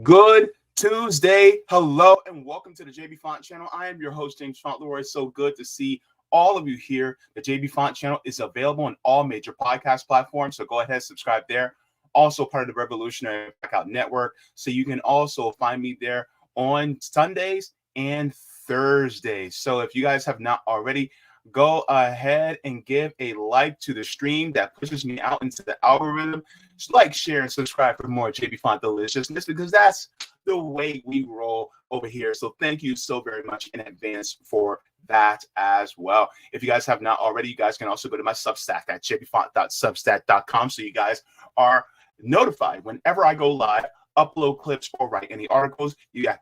Good Tuesday. Hello and welcome to the Jaybefaunt channel. I am your host, James Fauntleroy. So good to see all of you here. The Jaybefaunt channel is available on all major podcast platforms. So go ahead, subscribe there. Also part of the Revolutionary Blackout Network. So you can also find me there on Sundays and Thursdays. So if you guys have not already, go ahead and give a like to the stream. That pushes me out into the algorithm. Just like, share, and subscribe for more Jaybefaunt deliciousness, because that's the way we roll over here. So thank you so very much in advance for that as well. If you guys have not already, you guys can also go to my Substack at jaybefaunt.substack.com, so you guys are notified whenever I go live, upload clips, or write any articles. You got,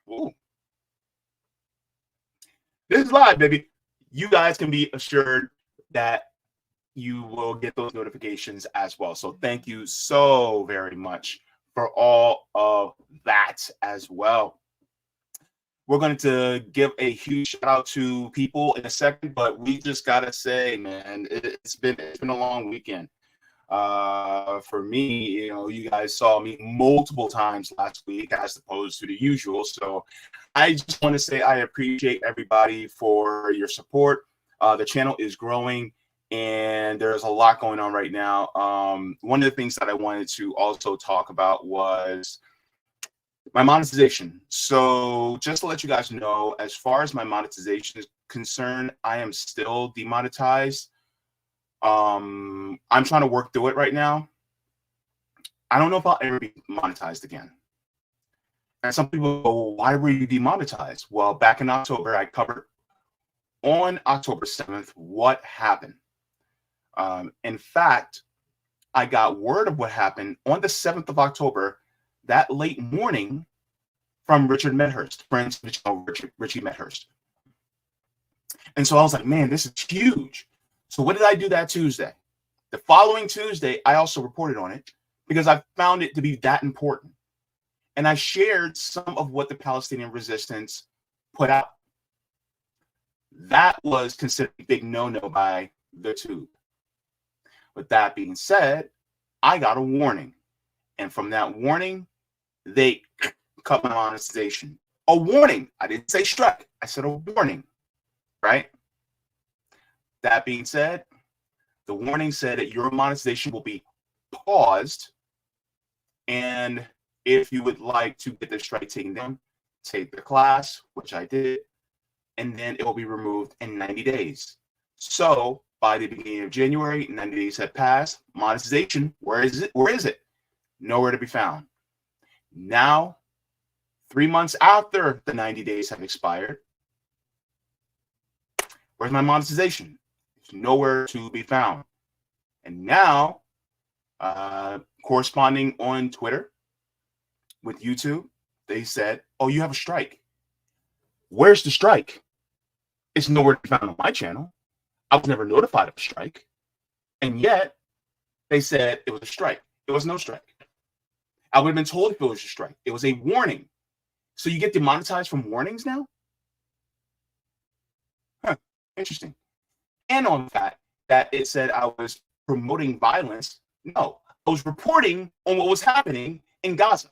ooh, this is live, baby. You guys can be assured that you will get those notifications as well. So thank you so very much for all of that as well. We're going to give a huge shout out to people in a second, but we just got to say, man, it's been a long weekend. For me, you guys saw me multiple times last week as opposed to the usual. So I just want to say I appreciate everybody for your support. The channel is growing and there's a lot going on right now. One of the things that I wanted to also talk about was my monetization. So just to let you guys know, as far as my monetization is concerned, I am still demonetized. I'm trying to work through it right now. I don't know if I'll ever be monetized again. And some people go, well, why were you demonetized? Well, back in October, I covered on October 7th what happened. In fact, I got word of what happened on the 7th of October, that late morning, from Richard Medhurst, friends of Richie Medhurst. And so I was like, man, this is huge. So what did I do that Tuesday? The following Tuesday, I also reported on it because I found it to be that important. And I shared some of what the Palestinian resistance put out. That was considered a big no-no by the tube. With that being said, I got a warning. And from that warning, they cut my monetization. A warning. I didn't say strike. I said a warning, right? That being said, the warning said that your monetization will be paused. And if you would like to get the strike taken down, take the class, which I did, and then it will be removed in 90 days. So by the beginning of January, 90 days had passed. Monetization, where is it? Where is it? Nowhere to be found. Now, 3 months after the 90 days have expired, where's my monetization? It's nowhere to be found. And now, corresponding on Twitter with YouTube, they said, oh, you have a strike. Where's the strike? It's nowhere to be found on my channel. I was never notified of a strike. And yet, they said it was a strike. It was no strike. I would have been told if it was a strike. It was a warning. So you get demonetized from warnings now? Huh, interesting. And on the fact that it said I was promoting violence, no. I was reporting on what was happening in Gaza.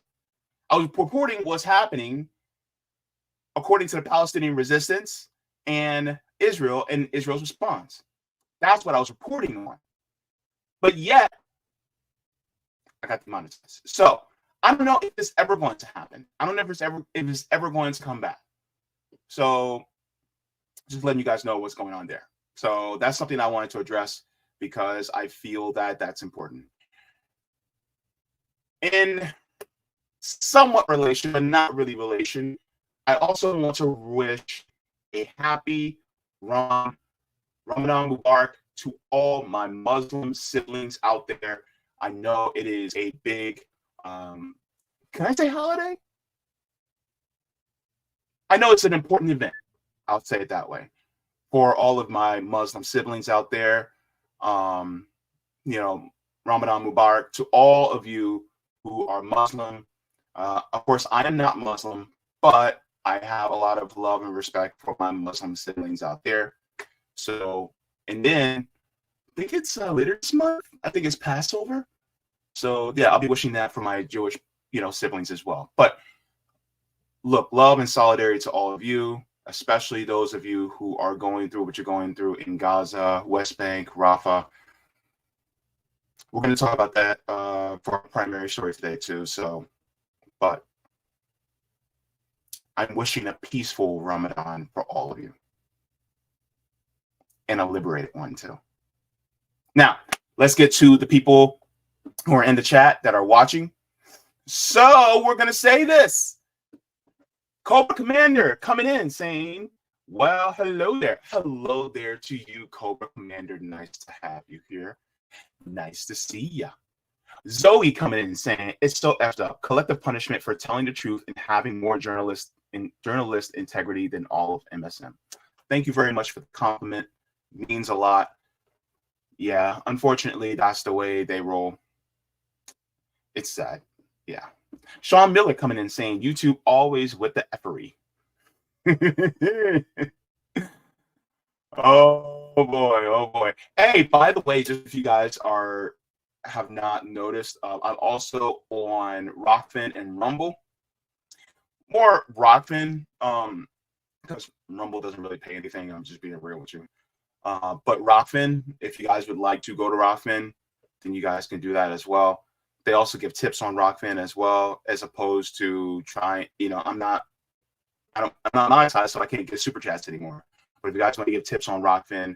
I was reporting what's happening according to the Palestinian resistance and Israel and Israel's response. That's what I was reporting on. But yet, I got demonetized. So I don't know if it's ever going to happen. I don't know if it's ever going to come back. So just letting you guys know what's going on there. So that's something I wanted to address because I feel that that's important. In somewhat relation, but not really relation, I also want to wish a happy Ramadan Mubarak to all my Muslim siblings out there. I know it is a big, can I say holiday? I know it's an important event. I'll say it that way. For all of my Muslim siblings out there, Ramadan Mubarak to all of you who are Muslim. Of course, I am not Muslim, but I have a lot of love and respect for my Muslim siblings out there. So, and then I think it's later this month. I think it's Passover. So yeah, I'll be wishing that for my Jewish siblings as well. But look, love and solidarity to all of you, especially those of you who are going through what you're going through in Gaza, West Bank, Rafah. We're going to talk about that for our primary story today too. So, but I'm wishing a peaceful Ramadan for all of you, and a liberated one too. Now, let's get to the people who are in the chat that are watching. So we're going to say this. Cobra Commander coming in saying, well, hello there. Hello there to you, Cobra Commander. Nice to have you here. Nice to see ya. Zoe coming in saying, it's so effed up. Collective punishment for telling the truth and having more journalist integrity than all of MSM. Thank you very much for the compliment. It means a lot. Yeah, unfortunately, that's the way they roll. It's sad. Yeah. Sean Miller coming in saying, YouTube always with the effery. Oh boy. Hey, by the way, just if you guys have not noticed, I'm also on Rockfin and Rumble. More Rockfin, because Rumble doesn't really pay anything. I'm just being real with you. But Rockfin, if you guys would like to go to Rockfin, then you guys can do that as well. They also give tips on Rockfin as well, as opposed to trying, I'm not monetized, so I can't get super chats anymore. But if you guys want to give tips on Rockfin,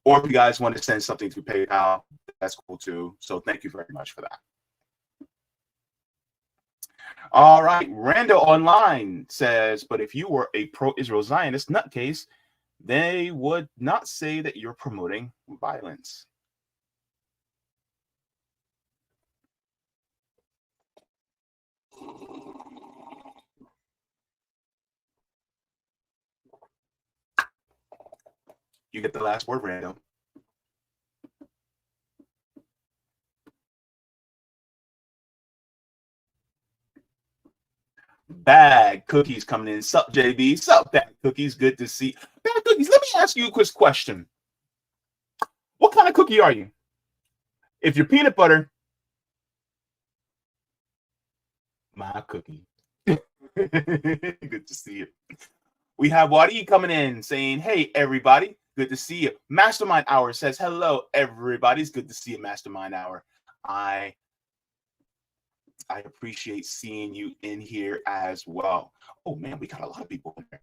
or if you guys want to send something through PayPal, that's cool too. So thank you very much for that. All right. Randall Online says, but if you were a pro-Israel Zionist nutcase, they would not say that you're promoting violence. You get the last word, Randall. Bad Cookies coming in. Sup, JB? Sup, Bad Cookies? Good to see. Bad Cookies, let me ask you a quick question. What kind of cookie are you? If you're peanut butter, my cookie. Good to see you. We have Wadi coming in saying, hey, everybody. Good to see you. Mastermind Hour says, hello, everybody. It's good to see you, Mastermind Hour. I appreciate seeing you in here as well. Oh, man, we got a lot of people in there.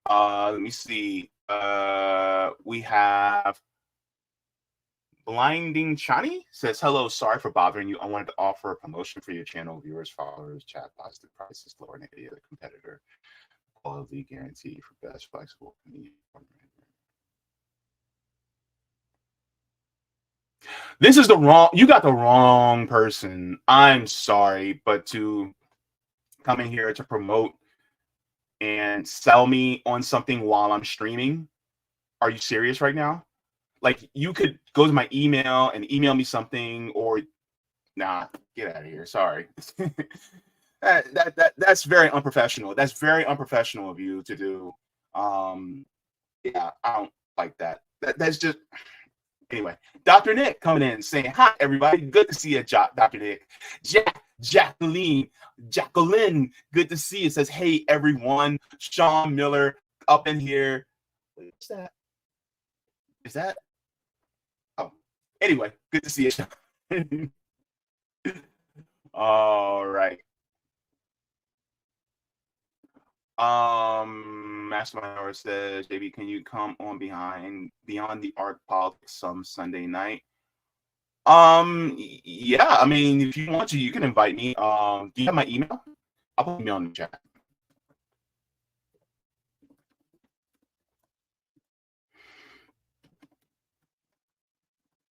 Let me see. We have Blinding Chani says, hello, sorry for bothering you. I wanted to offer a promotion for your channel, viewers, followers, chat, positive prices, lower than any other competitor. Quality guarantee for best flexible convenient. This is you got the wrong person. I'm sorry, but to come in here to promote and sell me on something while I'm streaming, are you serious right now? Like, you could go to my email and email me something, or nah, get out of here. Sorry. That's very unprofessional. That's very unprofessional of you to do. Yeah, I don't like that. That's just. Anyway, Dr. Nick coming in saying, hi, everybody. Good to see you, Dr. Nick. Jacqueline, good to see you. Says, hey, everyone. Sean Miller up in here. What's that? Is that? Oh, anyway, good to see you. All right. Mastermind Hour says, JB, can you come on Beyond the Arc Politics some Sunday night? Yeah, I mean, if you want to, you can invite me. Do you have my email? I'll put me on the chat.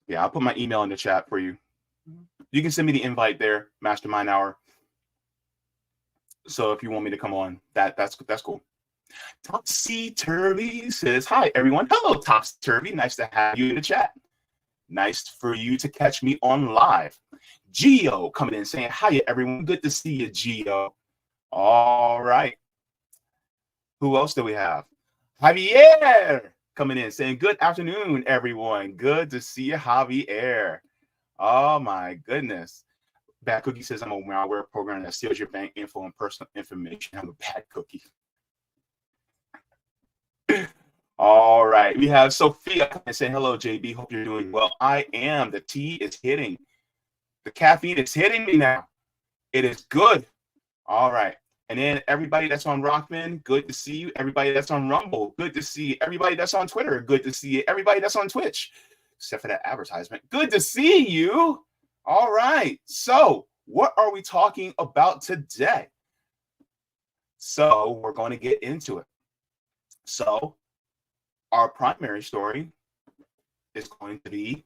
Yeah, I'll put my email in the chat for you. You can send me the invite there, Mastermind Hour. So if you want me to come on, that's cool. Topsy Turvy says, hi, everyone. Hello, Topsy Turvy. Nice to have you in the chat. Nice for you to catch me on live. Geo coming in saying, hi, everyone. Good to see you, Geo. All right. Who else do we have? Javier coming in saying, good afternoon, everyone. Good to see you, Javier. Oh, my goodness. Bad Cookie says, I'm a malware program that steals your bank info and personal information. I'm a bad cookie. All right. We have Sophia saying, hello, JB. Hope you're doing well. I am. The tea is hitting. The caffeine is hitting me now. It is good. All right. And then everybody that's on Rockman, good to see you. Everybody that's on Rumble, good to see you. Everybody that's on Twitter, good to see you. Everybody that's on Twitch, except for that advertisement, good to see you. All right. So what are we talking about today? So we're going to get into it. So our primary story is going to be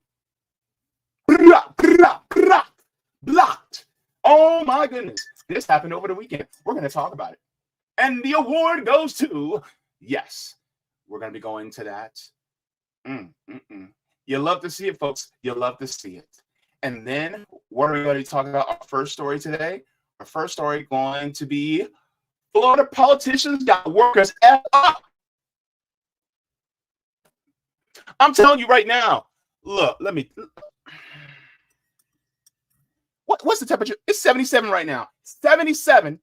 blocked. Oh my goodness. This happened over the weekend. We're going to talk about it. And the award goes to, yes, we're going to be going to that. You love to see it, folks. You love to see it. And then what are we going to be talking about? Our first story today. Our first story going to be Florida politicians got workers F up. I'm telling you right now. Look, let me. What's the temperature? It's 77 right now. 77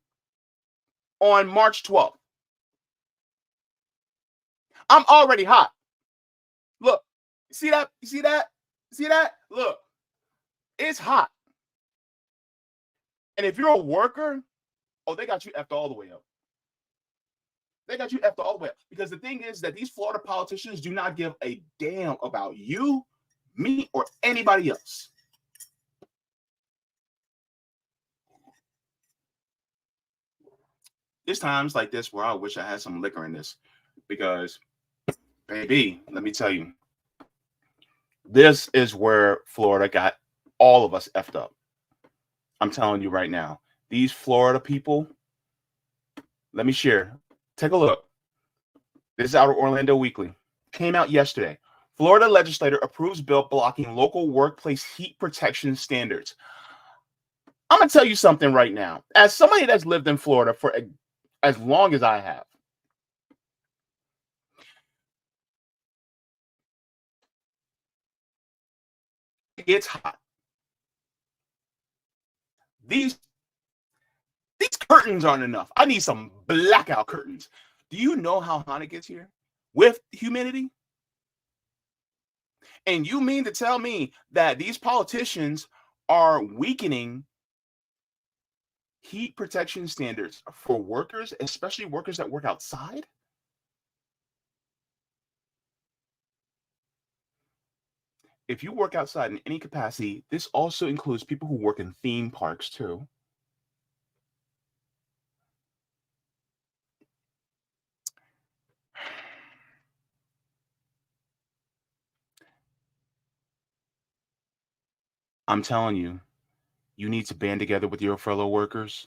on March 12th. I'm already hot. Look, you see that? You see that? You see that? Look, it's hot. And if you're a worker, oh, they got you effed all the way up. They got you effed all the way up. Because the thing is that these Florida politicians do not give a damn about you, me, or anybody else. There's times like this where I wish I had some liquor in this. Because, baby, let me tell you, this is where Florida got all of us effed up. I'm telling you right now. These Florida people, let me share. Take a look. This is out of Orlando Weekly. Came out yesterday. Florida legislator approves bill blocking local workplace heat protection standards. I'm going to tell you something right now. As somebody that's lived in Florida for as long as I have, it's hot. These curtains aren't enough. I need some blackout curtains. Do you know how hot it gets here with humidity? And you mean to tell me that these politicians are weakening heat protection standards for workers, especially workers that work outside? If you work outside in any capacity, this also includes people who work in theme parks too. I'm telling you, you need to band together with your fellow workers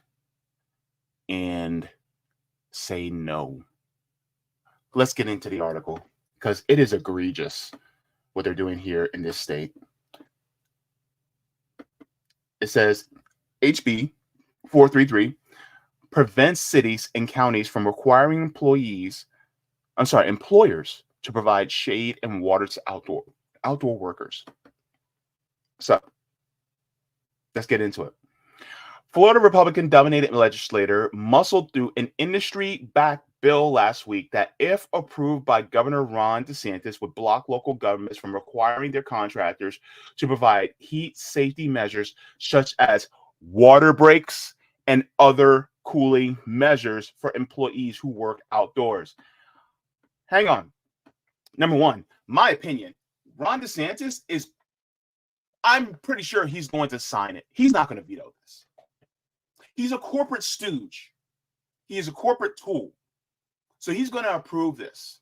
and say no. Let's get into the article because it is egregious what they're doing here in this state. It says HB 433 prevents cities and counties from requiring employers to provide shade and water to outdoor workers. So let's get into it. Florida Republican-dominated legislator muscled through an industry-backed bill last week that, if approved by Governor Ron DeSantis, would block local governments from requiring their contractors to provide heat safety measures such as water breaks and other cooling measures for employees who work outdoors. Hang on. Number one, my opinion, Ron DeSantis I'm pretty sure he's going to sign it. He's not going to veto this. He's a corporate stooge. He is a corporate tool. So he's going to approve this.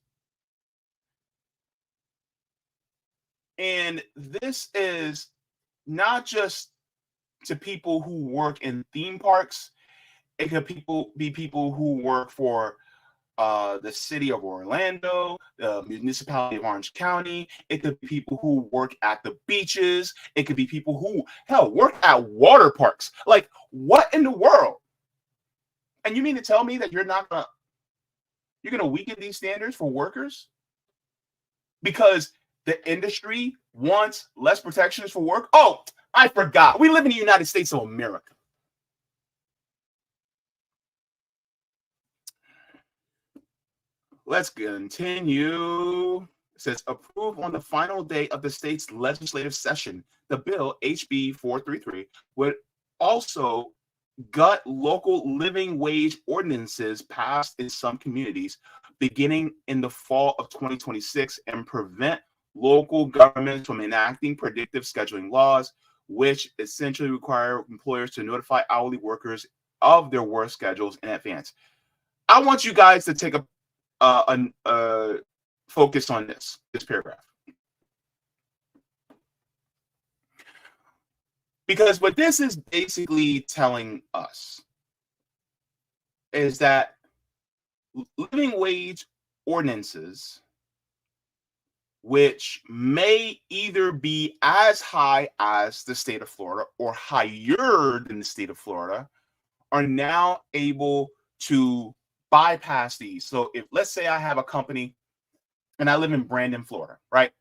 And this is not just to people who work in theme parks. It could be people who work for the city of Orlando, the municipality of Orange County. It could be people who work at the beaches. It could be people who, work at water parks. Like, what in the world? And you mean to tell me that you're going to weaken these standards for workers? Because the industry wants less protections for work? Oh, I forgot. We live in the United States of America. Let's continue. It says, approved on the final day of the state's legislative session. The bill, HB 433, would also gut local living wage ordinances passed in some communities beginning in the fall of 2026 and prevent local governments from enacting predictive scheduling laws, which essentially require employers to notify hourly workers of their work schedules in advance. I want you guys to take a focus on this paragraph. Because what this is basically telling us is that living wage ordinances, which may either be as high as the state of Florida or higher than the state of Florida, are now able to bypass these. So if, let's say I have a company and I live in Brandon, Florida, right?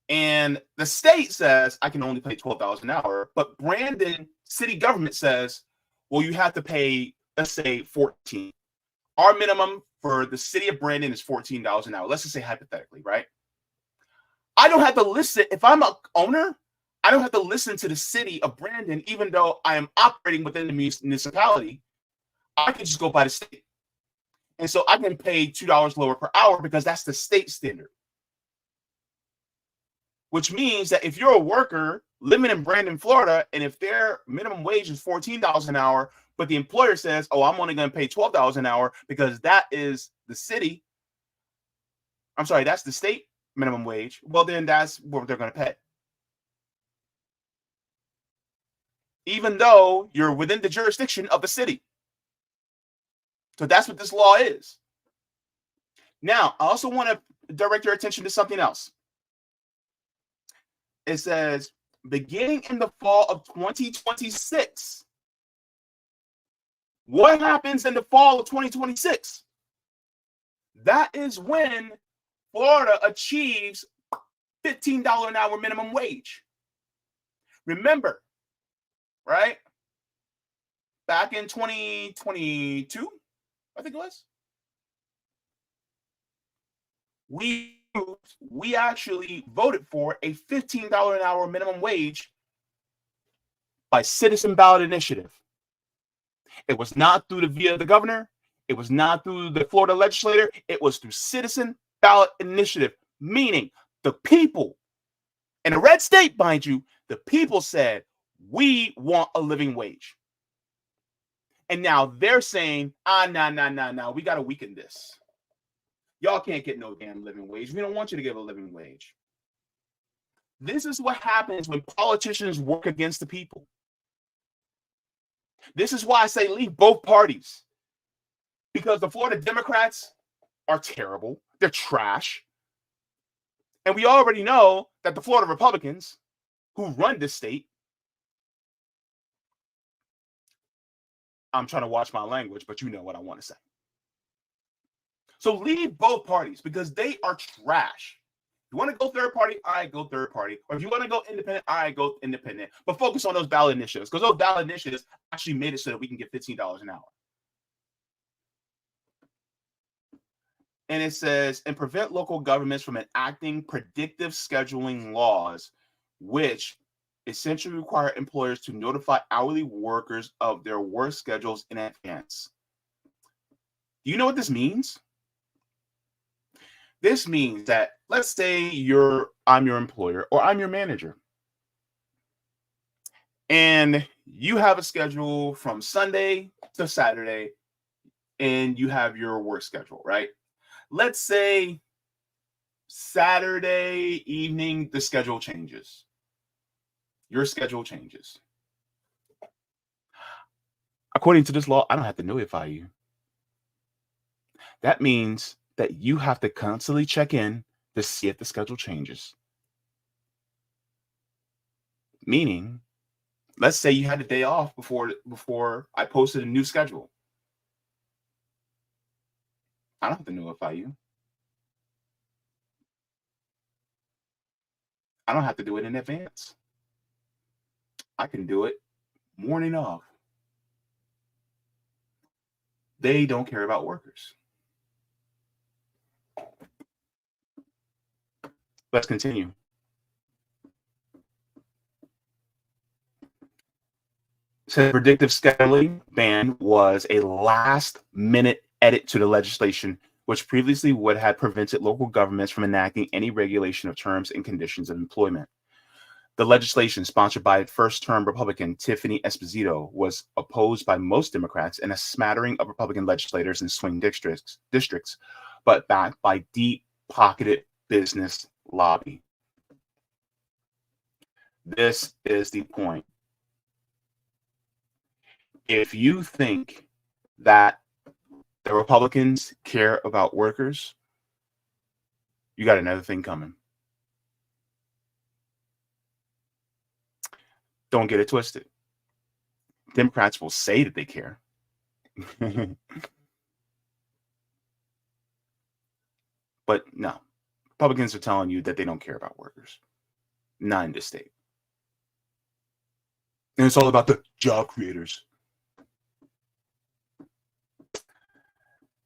And the state says I can only pay $12 an hour, but Brandon city government says, well, you have to pay, let's say, $14. Our minimum for the city of Brandon is $14 an hour. Let's just say hypothetically, right? I don't have to listen. If I'm an owner, I don't have to listen to the city of Brandon, even though I am operating within the municipality. I can just go by the state. And so I can pay $2 lower per hour because that's the state standard. Which means that if you're a worker living in Brandon, Florida, and if their minimum wage is $14 an hour, but the employer says, oh, I'm only going to pay $12 an hour because that is the city. I'm sorry, that's the state minimum wage. Well, then that's what they're going to pay. Even though you're within the jurisdiction of the city. So that's what this law is. Now, I also want to direct your attention to something else. It says, beginning in the fall of 2026. What happens in the fall of 2026? That is when Florida achieves $15 an hour minimum wage. Remember, right? Back in 2022, I think it was, we actually voted for a $15 an hour minimum wage by citizen ballot initiative. It was not through the via the governor. It was not through the Florida legislator. It was through citizen ballot initiative, meaning the people in a red state, mind you, the people said, we want a living wage. And now they're saying, nah, we got to weaken this. Y'all can't get no damn living wage. We don't want you to give a living wage. This is what happens when politicians work against the people. This is why I say leave both parties. Because the Florida Democrats are terrible. They're trash. And we already know that the Florida Republicans who run this state, I'm trying to watch my language, but you know what I want to say. So leave both parties because they are trash. If you want to go third party, all right, go third party. Or if you want to go independent, all right, go independent. But focus on those ballot initiatives because those ballot initiatives actually made it so that we can get $15 an hour. And it says, and prevent local governments from enacting predictive scheduling laws, which essentially require employers to notify hourly workers of their work schedules in advance. Do you know what this means? This means that, let's say I'm your employer or I'm your manager. And you have a schedule from Sunday to Saturday, and you have your work schedule, right? Let's say Saturday evening, the schedule changes. Your schedule changes. According to this law, I don't have to notify you. That means that you have to constantly check in to see if the schedule changes. Meaning, let's say you had a day off before I posted a new schedule. I don't have to notify you. I don't have to do it in advance. I can do it morning of. They don't care about workers. Let's continue. Said predictive scheduling ban was a last-minute edit to the legislation, which previously would have prevented local governments from enacting any regulation of terms and conditions of employment. The legislation, sponsored by first-term Republican Tiffany Esposito, was opposed by most Democrats and a smattering of Republican legislators in swing districts, but backed by deep-pocketed business lobby. This is the point. If you think that the Republicans care about workers, you got another thing coming. Don't get it twisted. Democrats will say that they care. But no, Republicans are telling you that they don't care about workers. Not in this state. And it's all about the job creators.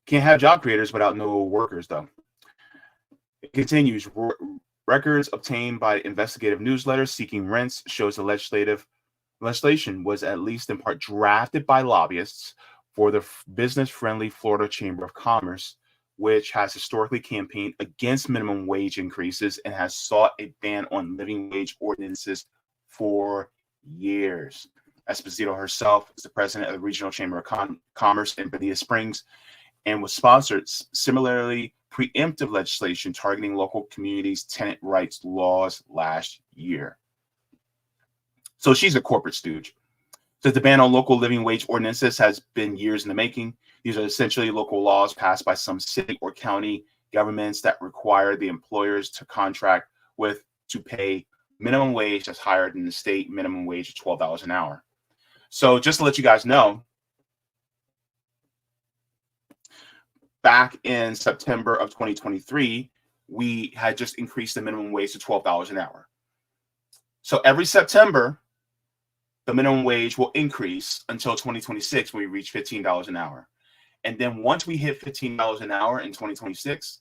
Can't have job creators without no workers, though. It continues. Records obtained by investigative newsletters seeking rents shows the legislation was at least in part drafted by lobbyists for the business-friendly Florida Chamber of Commerce, which has historically campaigned against minimum wage increases and has sought a ban on living wage ordinances for years. Esposito herself is the president of the Regional Chamber of Commerce in Bonita Springs and was sponsored similarly preemptive legislation targeting local communities' tenant rights laws last year. So she's a corporate stooge. So the ban on local living wage ordinances has been years in the making. These are essentially local laws passed by some city or county governments that require the employers to contract with to pay minimum wage that's higher than the state minimum wage of $12 an hour. So just to let you guys know, back in September of 2023, we had just increased the minimum wage to $12 an hour. So every September, the minimum wage will increase until 2026 when we reach $15 an hour. And then once we hit $15 an hour in 2026,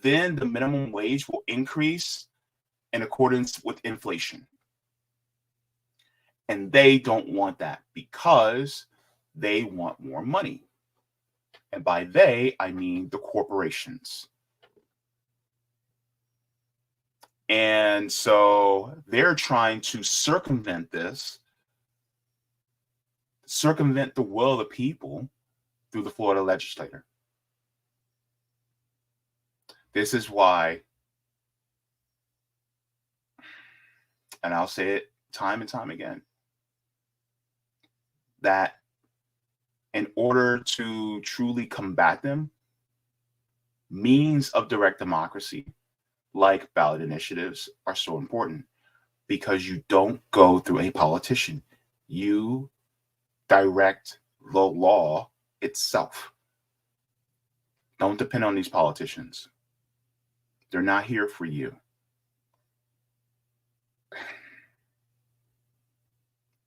then the minimum wage will increase in accordance with inflation. And they don't want that because they want more money. And by they, I mean the corporations. And so they're trying to circumvent this, circumvent the will of the people through the Florida legislature. This is why, and I'll say it time and time again, that in order to truly combat them, means of direct democracy, like ballot initiatives, are so important because you don't go through a politician. You direct the law itself. Don't depend on these politicians. They're not here for you.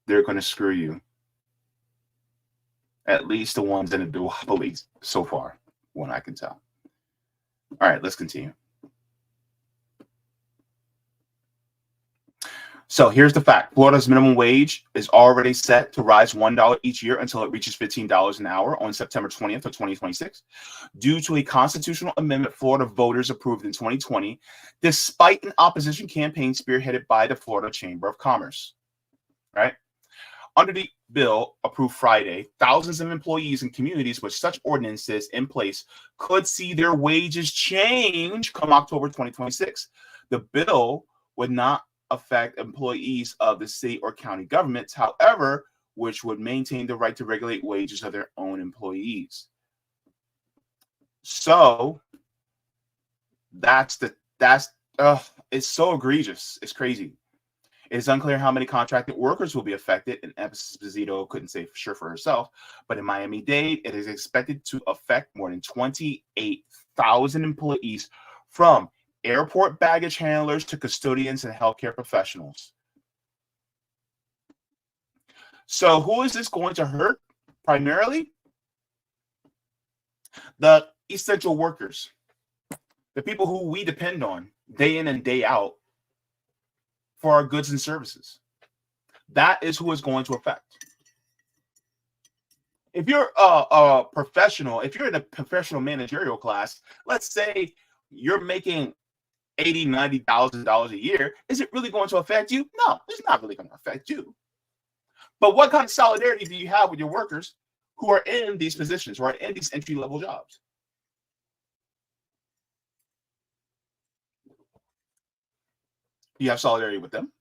They're going to screw you. At least the ones in the duopolies so far, one I can tell. All right, let's continue. So here's the fact. Florida's minimum wage is already set to rise $1 each year until it reaches $15 an hour on September 20th of 2026. Due to a constitutional amendment Florida voters approved in 2020, despite an opposition campaign spearheaded by the Florida Chamber of Commerce. Right? Under the bill approved Friday, thousands of employees in communities with such ordinances in place could see their wages change come October 2026. The bill would not affect employees of the state or county governments, however, which would maintain the right to regulate wages of their own employees. So it's so egregious. It's crazy. It is unclear how many contracted workers will be affected, and Esposito couldn't say for sure for herself, but in Miami-Dade, it is expected to affect more than 28,000 employees from airport baggage handlers to custodians and healthcare professionals. So who is this going to hurt primarily? The essential workers, the people who we depend on day in and day out for our goods and services. That is who is going to affect. If you're a professional, if you're in a professional managerial class, let's say you're making $80,000, $90,000 a year, is it really going to affect you? No, it's not really going to affect you. But what kind of solidarity do you have with your workers who are in these positions, who are in these entry-level jobs? Do you have solidarity with them?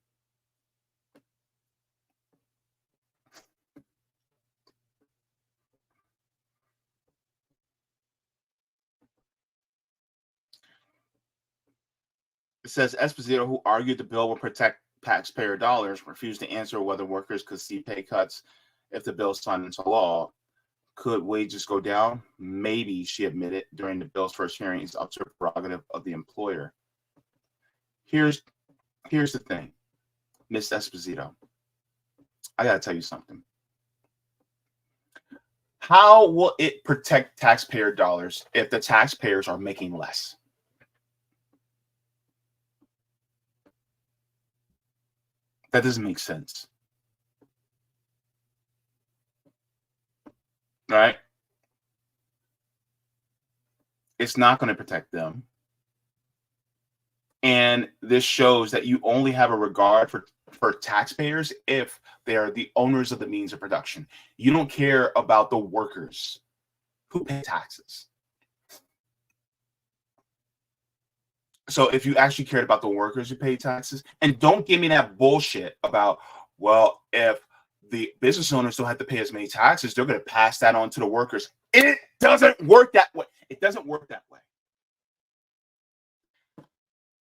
It says Esposito, who argued the bill would protect taxpayer dollars, refused to answer whether workers could see pay cuts if the bill signed into law. Could wages go down? Maybe, she admitted during the bill's first hearing. It's up to the prerogative of the employer. Here's the thing, Miss Esposito. I gotta tell you something. How will it protect taxpayer dollars if the taxpayers are making less? That doesn't make sense. Right? It's not going to protect them. And this shows that you only have a regard for taxpayers if they are the owners of the means of production. You don't care about the workers who pay taxes. So if you actually cared about the workers who pay taxes, and don't give me that bullshit about, well, if the business owners don't have to pay as many taxes, they're going to pass that on to the workers. It doesn't work that way. It doesn't work that way.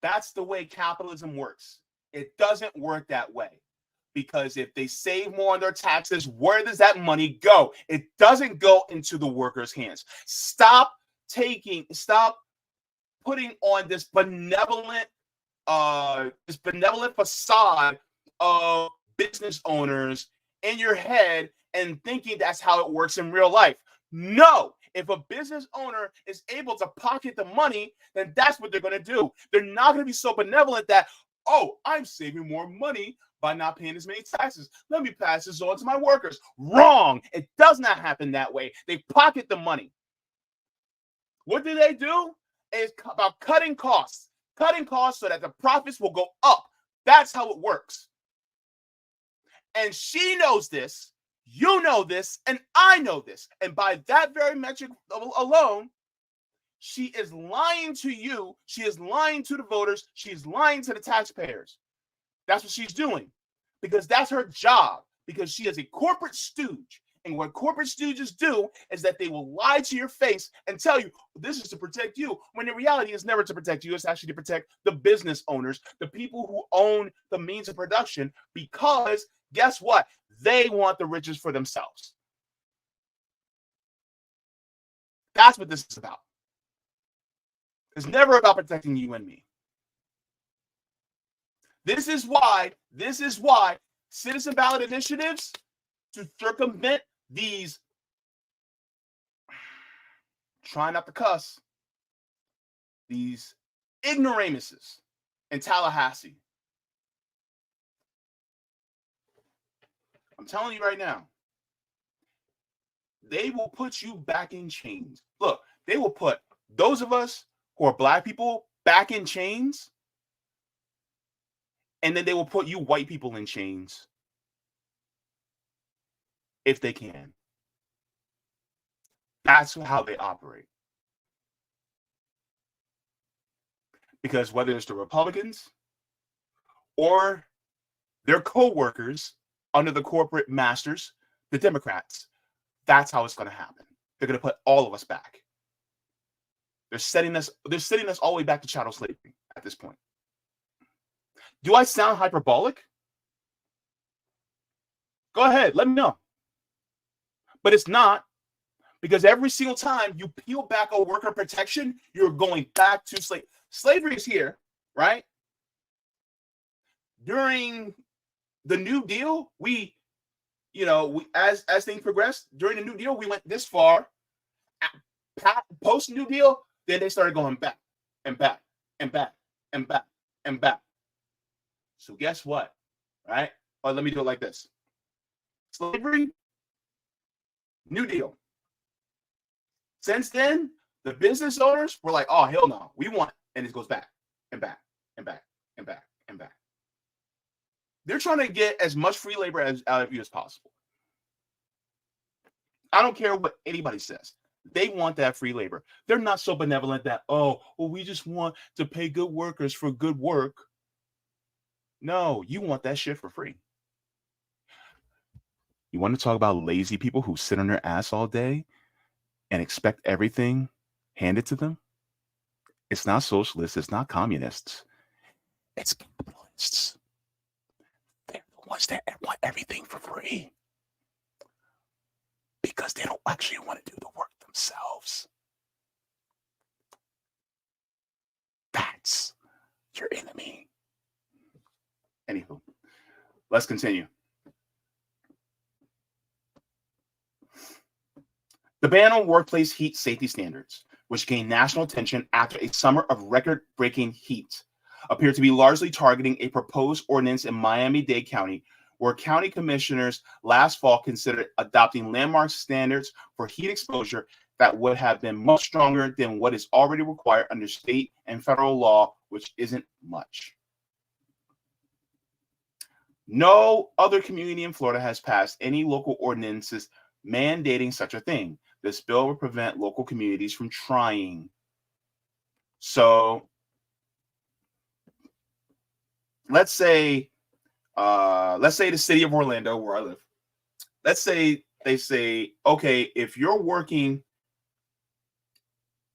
That's the way capitalism works. It doesn't work that way. Because if they save more on their taxes, where does that money go? It doesn't go into the workers' hands. Stop putting on this benevolent facade of business owners in your head and thinking that's how it works in real life. No, if a business owner is able to pocket the money, then that's what they're going to do. They're not going to be so benevolent that, oh, I'm saving more money by not paying as many taxes. Let me pass this on to my workers. Wrong. It does not happen that way. They pocket the money. What do? It's about cutting costs so that the profits will go up. That's how it works. And she knows this, you know this, and I know this. And by that very metric alone, she is lying to you. She is lying to the voters. She is lying to the taxpayers. That's what she's doing because that's her job, because she is a corporate stooge. And what corporate stooges do is that they will lie to your face and tell you this is to protect you, when in reality it's never to protect you. It's actually to protect the business owners, the people who own the means of production, because guess what? They want the riches for themselves. That's what this is about. It's never about protecting you and me. This is why citizen ballot initiatives to circumvent these, try not to cuss, these ignoramuses in Tallahassee. I'm telling you right now, they will put you back in chains. Look, they will put those of us who are black people back in chains, and then they will put you white people in chains if they can. That's how they operate. Because whether it's the Republicans or their co-workers under the corporate masters, the Democrats, that's how it's going to happen. They're going to put all of us back. They're sending us all the way back to chattel slavery at this point. Do I sound hyperbolic? Go ahead, let me know. But it's not, because every single time you peel back a worker protection, you're going back to slave. Slavery is here, right? During the New Deal, as things progressed during the New Deal, we went this far. Post New Deal, then they started going back and back and back and back and back. So guess what? Right? Or let me do it like this. Slavery, New Deal. Since then, the business owners were like, oh, hell no, we want, and it goes back and back and back and back and back. They're trying to get as much free labor out of you as possible. I don't care what anybody says. They want that free labor. They're not so benevolent that, we just want to pay good workers for good work. No, you want that shit for free. You want to talk about lazy people who sit on their ass all day and expect everything handed to them? It's not socialists. It's not communists. It's capitalists. They're the ones that want everything for free because they don't actually want to do the work themselves. That's your enemy. Anywho, let's continue. The ban on workplace heat safety standards, which gained national attention after a summer of record-breaking heat, appear to be largely targeting a proposed ordinance in Miami-Dade County, where county commissioners last fall considered adopting landmark standards for heat exposure that would have been much stronger than what is already required under state and federal law, which isn't much. No other community in Florida has passed any local ordinances mandating such a thing. This bill will prevent local communities from trying. So let's say the city of Orlando, where I live, let's say they say, okay, if you're working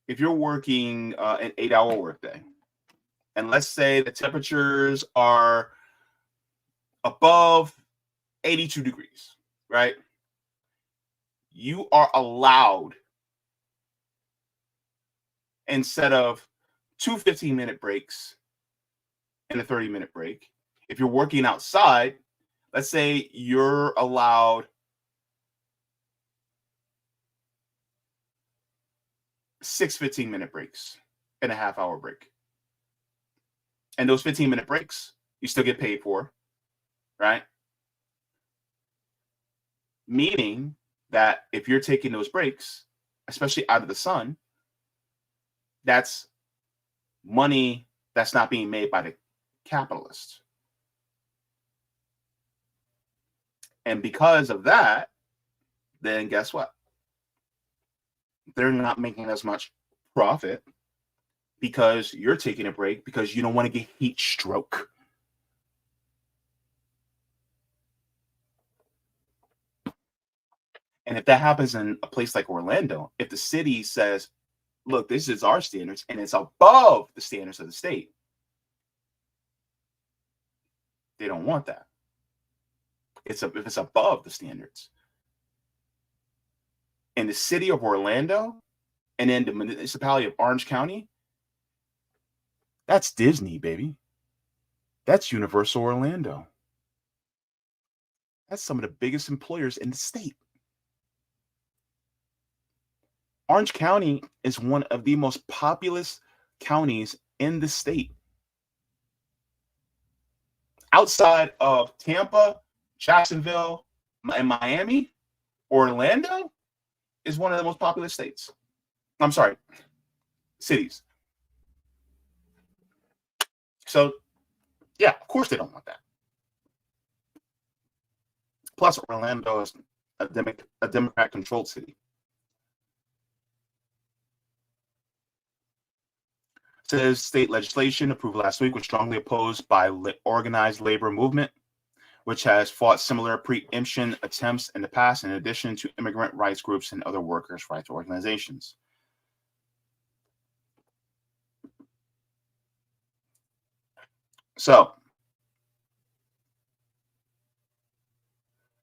an 8-hour workday, and let's say the temperatures are above 82 degrees, right? You are allowed, instead of 2 15-minute breaks and a 30-minute break, if you're working outside, let's say you're allowed 6 15-minute breaks and a half-hour break. And those 15-minute breaks, you still get paid for, right? Meaning that if you're taking those breaks, especially out of the sun, that's money that's not being made by the capitalists. And because of that, then guess what? They're not making as much profit because you're taking a break because you don't want to get heat stroke. And if that happens in a place like Orlando, if the city says, look, this is our standards and it's above the standards of the state, they don't want that. If it's above the standards. In the city of Orlando and then the municipality of Orange County, that's Disney, baby. That's Universal Orlando. That's some of the biggest employers in the state. Orange County is one of the most populous counties in the state. Outside of Tampa, Jacksonville, and Miami, Orlando is one of the most populous states. I'm sorry, cities. So, yeah, of course they don't want that. Plus, Orlando is a Democrat-controlled city. Says state legislation approved last week was strongly opposed by organized labor movement, which has fought similar preemption attempts in the past, in addition to immigrant rights groups and other workers' rights organizations. So,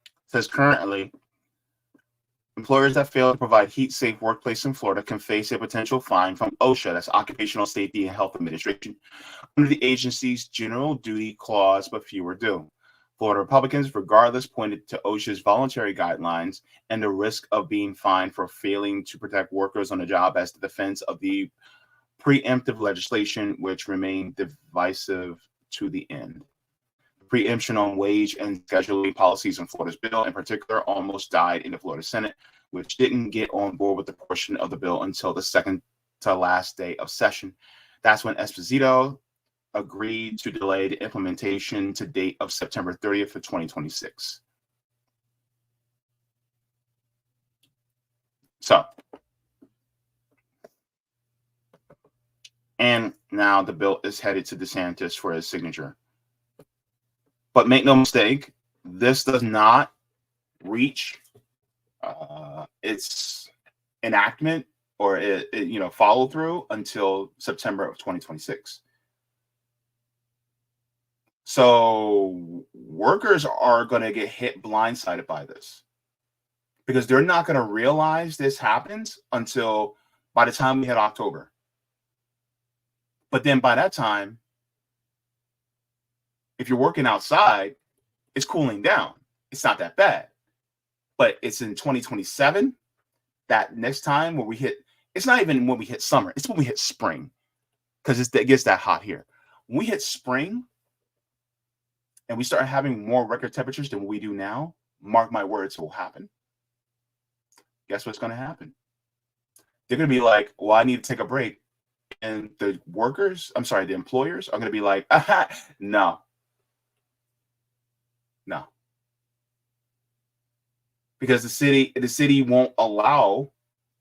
it says currently, Employers that fail to provide heat-safe workplace in Florida can face a potential fine from OSHA, that's Occupational Safety and Health Administration, under the agency's general duty clause, but fewer do. Florida Republicans, regardless, pointed to OSHA's voluntary guidelines and the risk of being fined for failing to protect workers on the job as the defense of the preemptive legislation, which remained divisive to the end. Preemption on wage and scheduling policies in Florida's bill, in particular, almost died in the Florida Senate, which didn't get on board with the portion of the bill until the second to last day of session. That's when Esposito agreed to delay the implementation to date of September 30th of 2026. So, and now the bill is headed to DeSantis for his signature. But make no mistake, this does not reach its enactment or follow through until September of 2026. So workers are going to get hit blindsided by this because they're not going to realize this happens until by the time we hit October. But then by that time, if you're working outside, it's cooling down. It's not that bad. But it's in 2027, that next time where we hit, it's not even when we hit summer, it's when we hit spring, because it gets that hot here. When we hit spring and we start having more record temperatures than what we do now, mark my words, it will happen. Guess what's going to happen? They're going to be like, well, I need to take a break. And the employers are going to be like, no. Because the city won't allow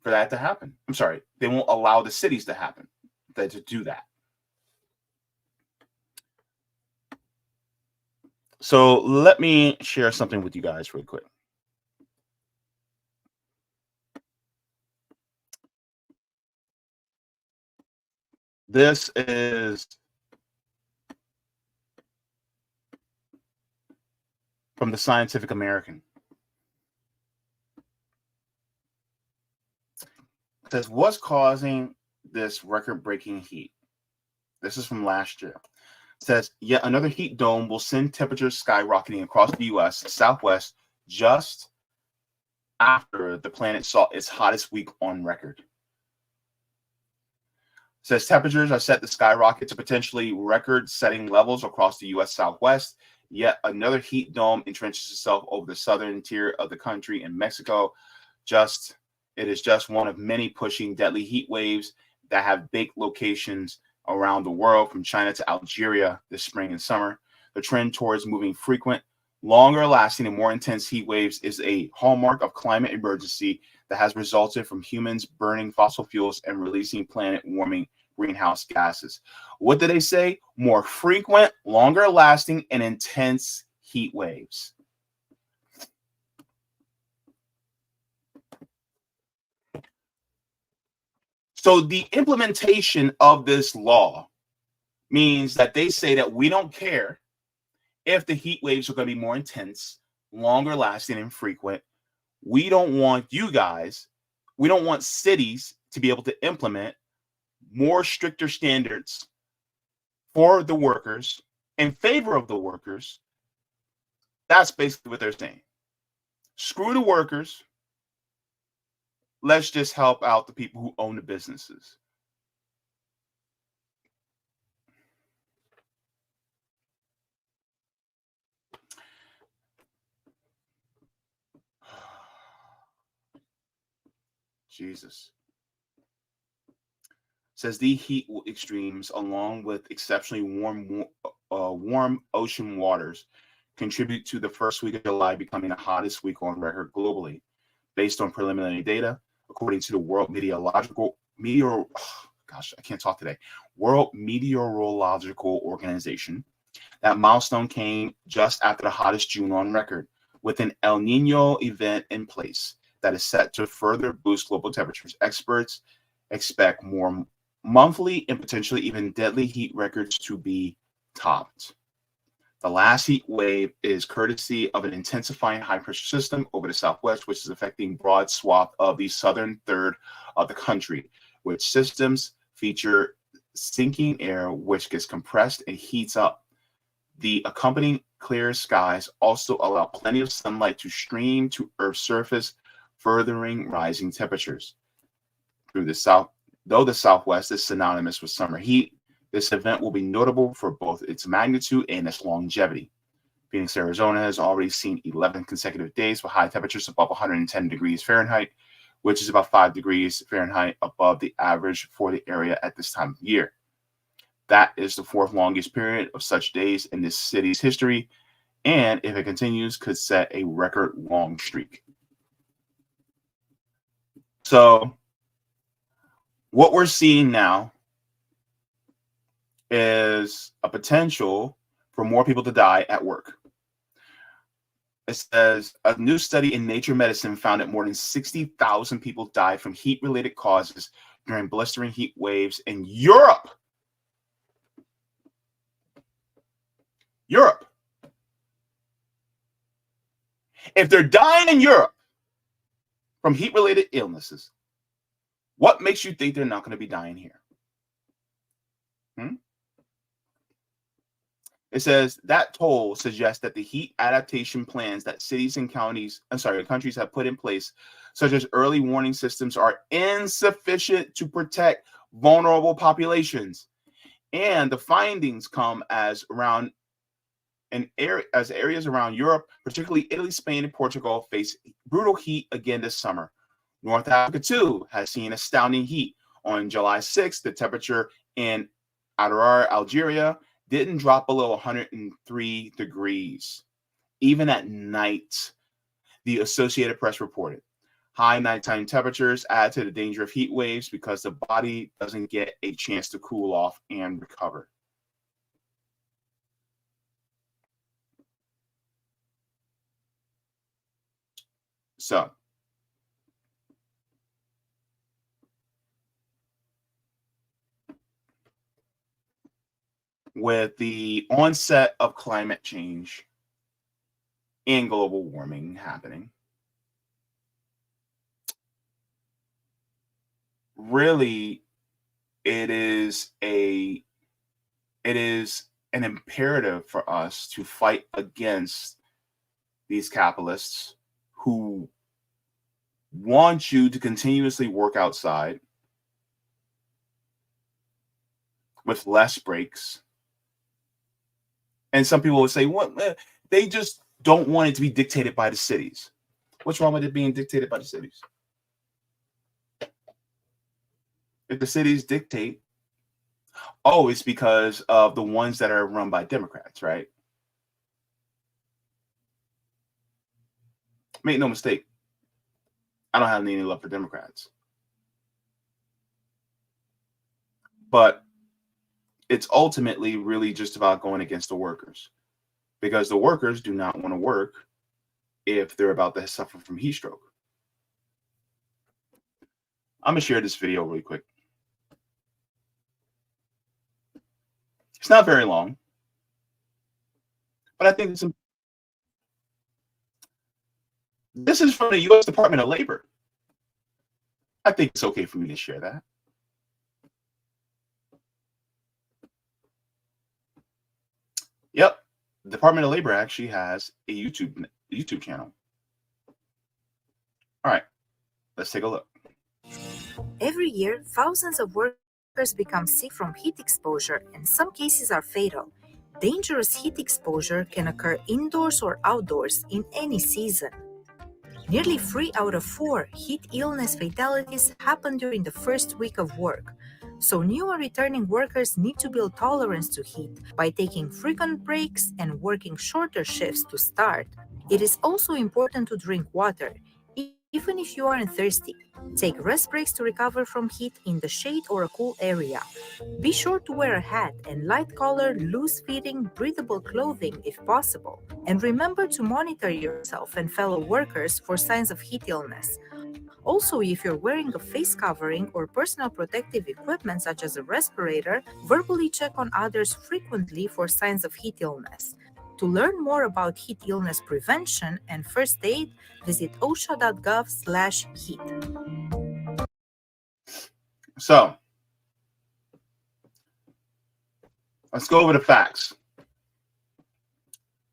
for that to happen. I'm sorry, they won't allow the cities to do that. So let me share something with you guys real quick. This is from the Scientific American. It says, what's causing this record-breaking heat? This is from last year. It says, yet another heat dome will send temperatures skyrocketing across the U.S. Southwest just after the planet saw its hottest week on record. It says temperatures are set to skyrocket to potentially record-setting levels across the U.S. Southwest. Yet another heat dome entrenches itself over the southern interior of the country and Mexico. It is just one of many pushing deadly heat waves that have big locations around the world, from China to Algeria this spring and summer. The trend towards moving frequent, longer lasting, and more intense heat waves is a hallmark of climate emergency that has resulted from humans burning fossil fuels and releasing planet warming greenhouse gases. What did they say? More frequent, longer lasting, and intense heat waves. So the implementation of this law means that they say that we don't care if the heat waves are going to be more intense, longer lasting, and frequent. We don't want we don't want cities to be able to implement more stricter standards for the workers in favor of the workers. That's basically what they're saying. Screw the workers. Let's just help out the people who own the businesses. Jesus. Says the heat extremes, along with exceptionally warm ocean waters, contribute to the first week of July becoming the hottest week on record globally, based on preliminary data, according to the World Meteorological Organization. That milestone came just after the hottest June on record, with an El Nino event in place that is set to further boost global temperatures. Experts expect more monthly and potentially even deadly heat records to be topped. The last heat wave is courtesy of an intensifying high-pressure system over the southwest, which is affecting broad swath of the southern third of the country, which systems feature sinking air, which gets compressed and heats up. The accompanying clear skies also allow plenty of sunlight to stream to Earth's surface, furthering rising temperatures. Through the south, though the Southwest is synonymous with summer heat, this event will be notable for both its magnitude and its longevity. Phoenix, Arizona has already seen 11 consecutive days with high temperatures above 110 degrees Fahrenheit, which is about 5 degrees Fahrenheit above the average for the area at this time of year. That is the fourth longest period of such days in this city's history, and if it continues, could set a record long streak. So what we're seeing now is a potential for more people to die at work. It says a new study in Nature Medicine found that more than 60,000 people died from heat-related causes during blistering heat waves in Europe. Europe. If they're dying in Europe from heat-related illnesses, what makes you think they're not going to be dying here? It says that toll suggests that the heat adaptation plans that cities and countries have put in place, such as early warning systems, are insufficient to protect vulnerable populations. And the findings come as areas around Europe, particularly Italy, Spain, and Portugal, face brutal heat again this summer. North Africa, too, has seen astounding heat. On July 6th, the temperature in Adrar, Algeria, didn't drop below 103 degrees, even at night, the Associated Press reported. High nighttime temperatures add to the danger of heat waves because the body doesn't get a chance to cool off and recover. So, with the onset of climate change and global warming happening, really it is an imperative for us to fight against these capitalists who want you to continuously work outside with less breaks. And some people would say, "What? They just don't want it to be dictated by the cities." What's wrong with it being dictated by the cities? If the cities dictate, it's because of the ones that are run by Democrats, right? Make no mistake, I don't have any love for Democrats. But it's ultimately really just about going against the workers, because the workers do not want to work if they're about to suffer from heat stroke. I'm going to share this video really quick. It's not very long, but I think this is from the U.S. Department of Labor. I think it's okay for me to share that. Yep, the Department of Labor actually has a YouTube channel. All right, let's take a look. Every year, thousands of workers become sick from heat exposure, and some cases are fatal. Dangerous heat exposure can occur indoors or outdoors in any season. Nearly 3 out of 4 heat illness fatalities happen during the first week of work. So new and returning workers need to build tolerance to heat by taking frequent breaks and working shorter shifts to start. It is also important to drink water, even if you aren't thirsty. Take rest breaks to recover from heat in the shade or a cool area. Be sure to wear a hat and light-colored, loose-fitting, breathable clothing if possible. And remember to monitor yourself and fellow workers for signs of heat illness. Also, if you're wearing a face covering or personal protective equipment such as a respirator, verbally check on others frequently for signs of heat illness. To learn more about heat illness prevention and first aid, visit osha.gov/heat. So let's go over the facts.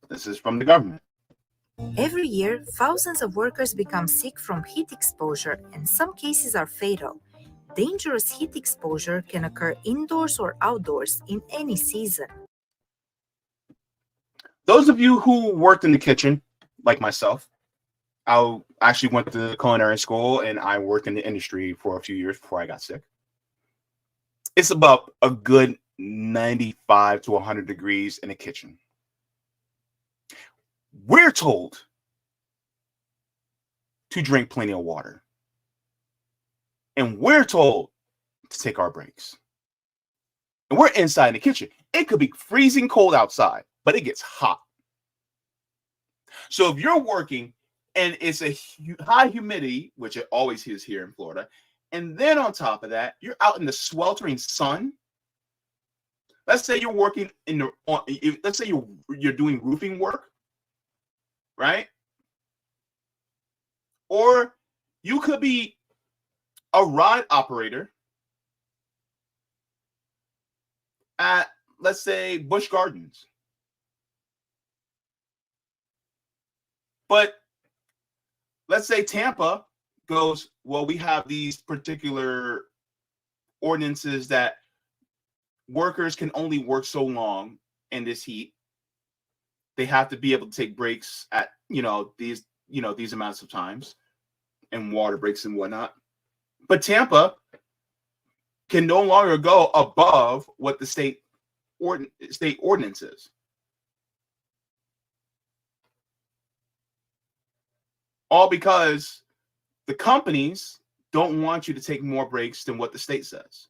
This is from the government. Every year, thousands of workers become sick from heat exposure, and some cases are fatal. Dangerous heat exposure can occur indoors or outdoors in any season. Those of you who worked in the kitchen, like myself, I actually went to culinary school and I worked in the industry for a few years before I got sick. It's about a good 95 to 100 degrees in the kitchen. We're told to drink plenty of water. And we're told to take our breaks. And we're inside in the kitchen. It could be freezing cold outside, but it gets hot. So if you're working and it's a high humidity, which it always is here in Florida, and then on top of that, you're out in the sweltering sun. Let's say you're working let's say you're doing roofing work, right? Or you could be a ride operator at, let's say, Busch Gardens. But let's say Tampa goes, well, we have these particular ordinances that workers can only work so long in this heat. They have to be able to take breaks at, these amounts of times and water breaks and whatnot. But Tampa can no longer go above what the state ordinance is. All because the companies don't want you to take more breaks than what the state says.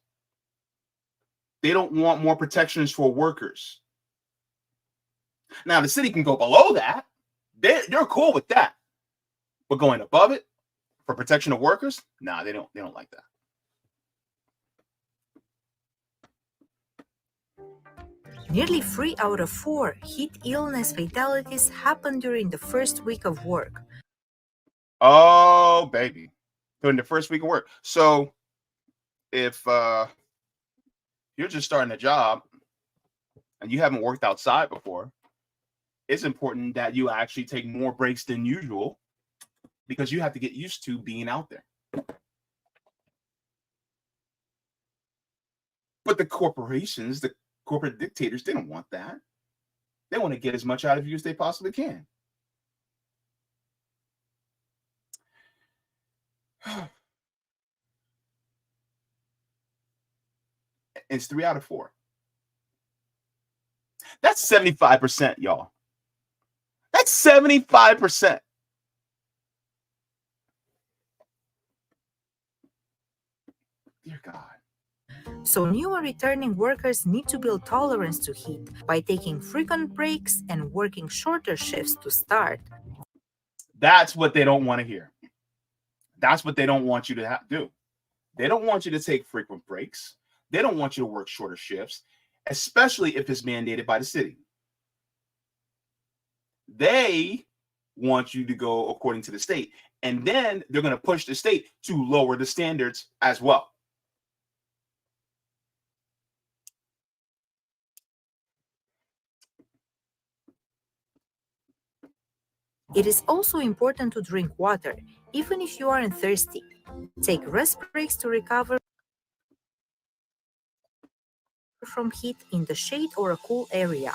They don't want more protections for workers. Now, the city can go below that. They're cool with that. But going above it for protection of workers, nah, they don't like that. Nearly 3 out of 4 heat illness fatalities happen during the first week of work. Oh, baby. During the first week of work. So if you're just starting a job and you haven't worked outside before, it's important that you actually take more breaks than usual because you have to get used to being out there. But the corporations, the corporate dictators, they don't want that. They want to get as much out of you as they possibly can. It's 3 out of 4. That's 75%, y'all. That's 75%. Dear God. So new and returning workers need to build tolerance to heat by taking frequent breaks and working shorter shifts to start. That's what they don't want to hear. That's what they don't want you to do. They don't want you to take frequent breaks. They don't want you to work shorter shifts, especially if it's mandated by the city. They want you to go according to the state, and then they're going to push the state to lower the standards as well. It is also important to drink water, even if you aren't thirsty. Take rest breaks to recover from heat in the shade or a cool area.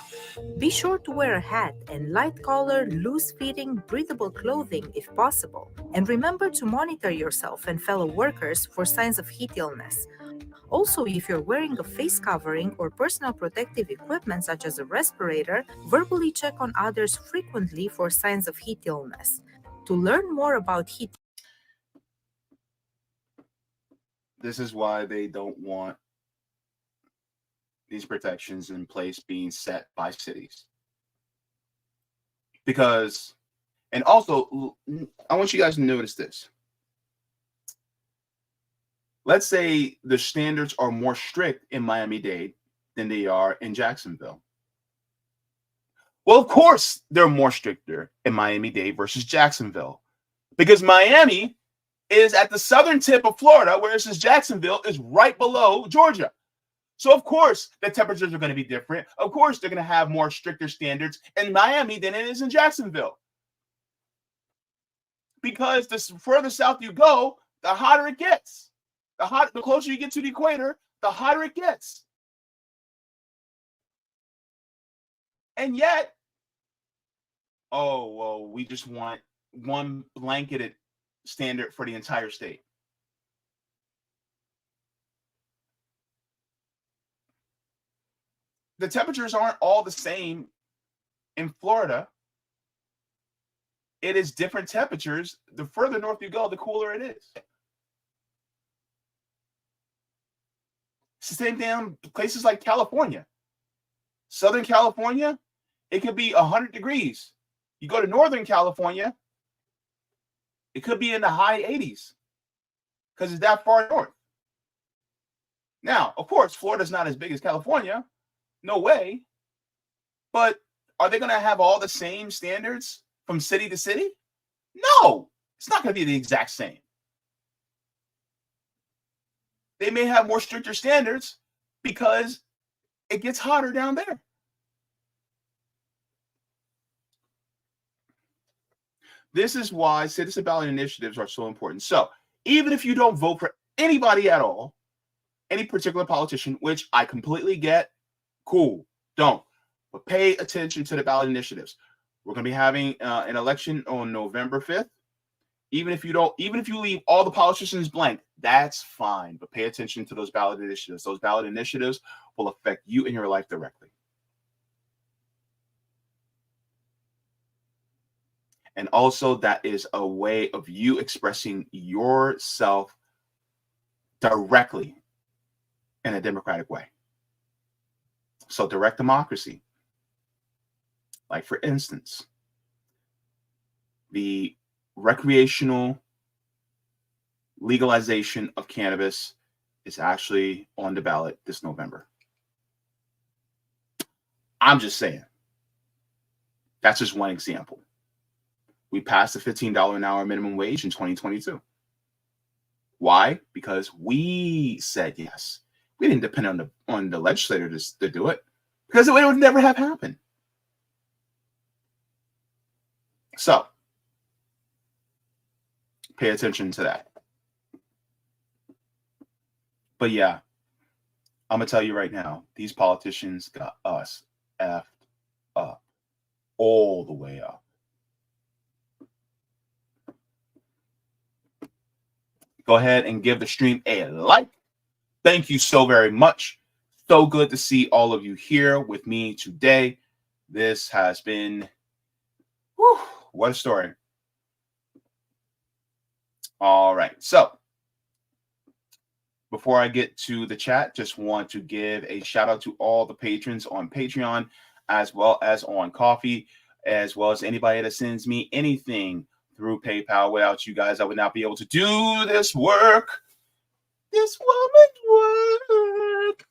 Be sure to wear a hat and light-colored, loose-fitting, breathable clothing if possible. And remember to monitor yourself and fellow workers for signs of heat illness. Also, if you're wearing a face covering or personal protective equipment such as a respirator, verbally check on others frequently for signs of heat illness. To learn more about heat, this is why they don't want these protections in place being set by cities. Because, and also, I want you guys to notice this. Let's say the standards are more strict in Miami-Dade than they are in Jacksonville. Well, of course, they're more stricter in Miami-Dade versus Jacksonville because Miami is at the southern tip of Florida, whereas Jacksonville is right below Georgia. So, of course, the temperatures are going to be different. Of course, they're going to have more stricter standards in Miami than it is in Jacksonville. Because the further south you go, the hotter it gets. The closer you get to the equator, the hotter it gets. And yet, oh, well, we just want one blanketed standard for the entire state. The temperatures aren't all the same in Florida. It is different temperatures. The further north you go, the cooler it is. It's the same thing in places like California. Southern California, it could be 100 degrees. You go to Northern California, it could be in the high 80s because it's that far north. Now, of course, Florida's not as big as California. No way. But are they going to have all the same standards from city to city? No, it's not going to be the exact same. They may have more stricter standards because it gets hotter down there. This is why citizen ballot initiatives are so important. So even if you don't vote for anybody at all, any particular politician, which I completely get, cool, don't. But pay attention to the ballot initiatives. We're going to be having an election on November 5th. Even if you leave all the politicians blank, that's fine. But pay attention to those ballot initiatives. Those ballot initiatives will affect you in your life directly. And also, that is a way of you expressing yourself directly in a democratic way. So direct democracy. Like, for instance, the recreational legalization of cannabis is actually on the ballot this November. I'm just saying. That's just one example. We passed the $15 an hour minimum wage in 2022. Why? Because we said yes. We didn't depend on the legislator to do it, because it would never have happened. So pay attention to that. But yeah, I'm going to tell you right now, these politicians got us effed up, all the way up. Go ahead and give the stream a like. Thank you so very much. So good to see all of you here with me today. This has been, whew, what a story. All right. So before I get to the chat, just want to give a shout out to all the patrons on Patreon, as well as on Coffee, as well as anybody that sends me anything through PayPal. Without you guys, I would not be able to do this work. This woman's work.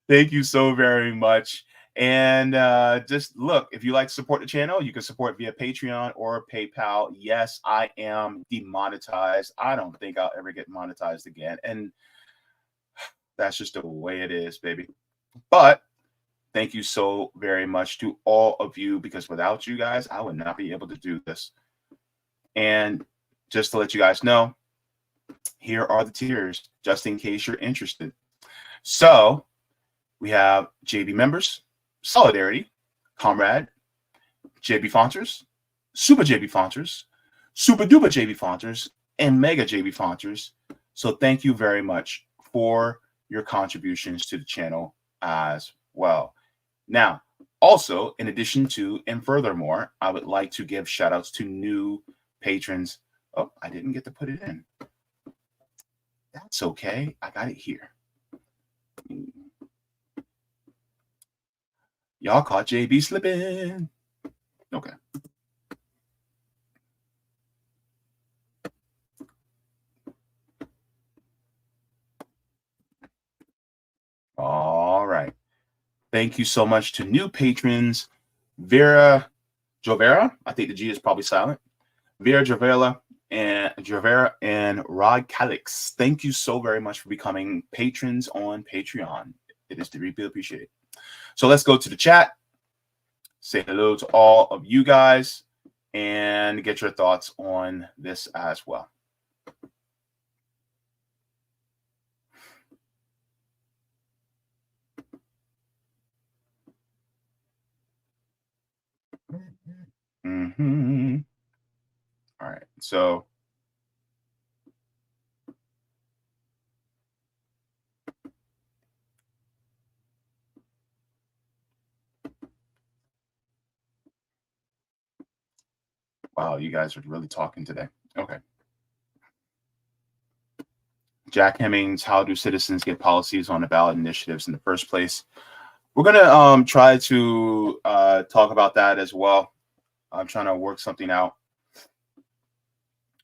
Thank you so very much. And just look, if you like to support the channel, you can support via Patreon or PayPal. Yes, I am demonetized. I don't think I'll ever get monetized again. And that's just the way it is, baby. But thank you so very much to all of you, because without you guys, I would not be able to do this. And just to let you guys know, here are the tiers, just in case you're interested. So we have JB members, Solidarity, Comrade, Jaybefaunters, Super Jaybefaunters, Super Duper Jaybefaunters, and Mega Jaybefaunters. So thank you very much for your contributions to the channel as well. Now, also, in addition to and furthermore, I would like to give shout outs to new patrons. Oh, I didn't get to put it in. That's okay. I got it here. Y'all caught JB slipping. Okay. All right. Thank you so much to new patrons, Vera Jovera. I think the G is probably silent. Vera Jovera and Rod Calix. Thank you so very much for becoming patrons on Patreon. It is deeply appreciated. So let's go to the chat. Say hello to all of you guys and get your thoughts on this as well. All right, so wow, you guys are really talking today. Okay. Jack Hemmings, how do citizens get policies on the ballot initiatives in the first place? We're gonna try to talk about that as well. I'm trying to work something out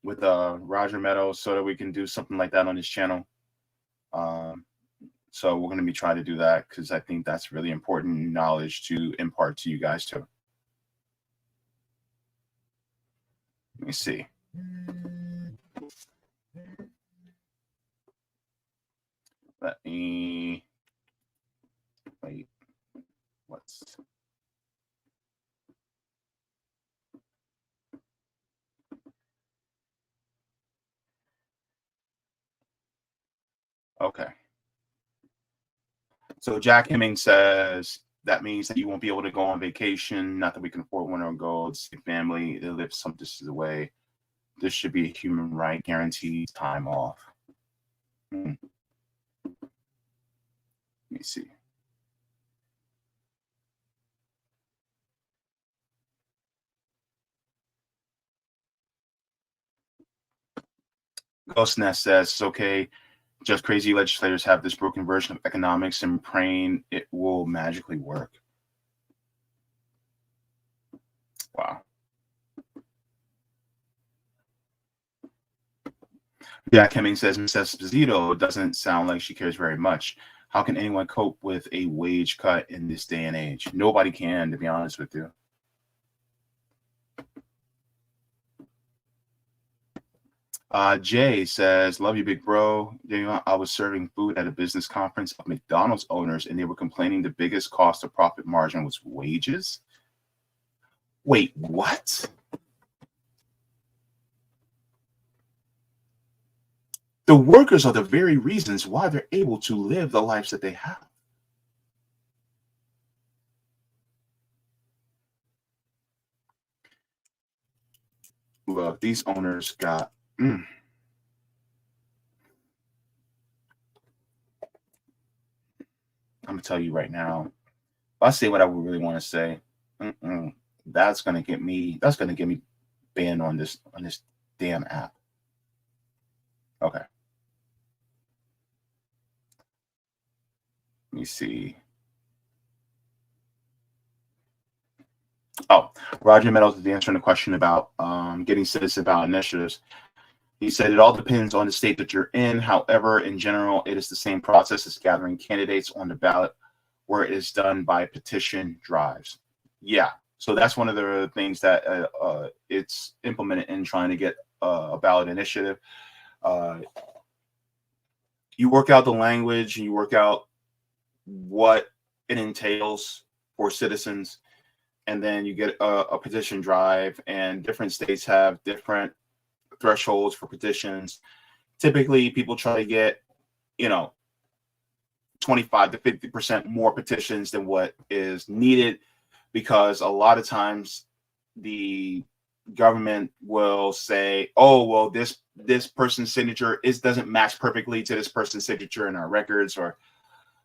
with Roger Meadows so that we can do something like that on his channel. So we're going to be trying to do that because I think that's really important knowledge to impart to you guys too. Let me see. Let me wait. What's okay? So Jack Hemming says that means that you won't be able to go on vacation. Not that we can afford one or go to see family. They live some distance away. This should be a human right, guaranteed time off. Let me see. Ghost Nest says it's okay. Just crazy legislators have this broken version of economics and praying it will magically work. Wow. Jack Hemming says Ms. Esposito doesn't sound like she cares very much. How can anyone cope with a wage cut in this day and age? Nobody can, to be honest with you. Jay says, love you, big bro. I was serving food at a business conference of McDonald's owners, and they were complaining the biggest cost of profit margin was wages. Wait, what? The workers are the very reasons why they're able to live the lives that they have. Look, these owners got... I'm going to tell you right now, if I say what I would really want to say, that's going to get me banned on this damn app. Okay. Let me see. Oh, Roger Meadows is answering the question about getting citizen ballot initiatives. He said it all depends on the state that you're in. However, in general, it is the same process as gathering candidates on the ballot, where it is done by petition drives. Yeah, so that's one of the things that it's implemented in trying to get a ballot initiative. You work out the language and you work out what it entails for citizens, and then you get a petition drive, and different states have different thresholds for petitions. Typically, people try to get, 25 to 50% more petitions than what is needed, because a lot of times the government will say, oh, well, this person's signature doesn't match perfectly to this person's signature in our records, or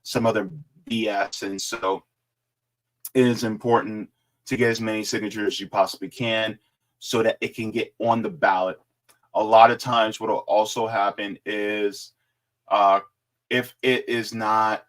some other BS. And so it is important to get as many signatures as you possibly can so that it can get on the ballot. A lot of times what will also happen is if it is not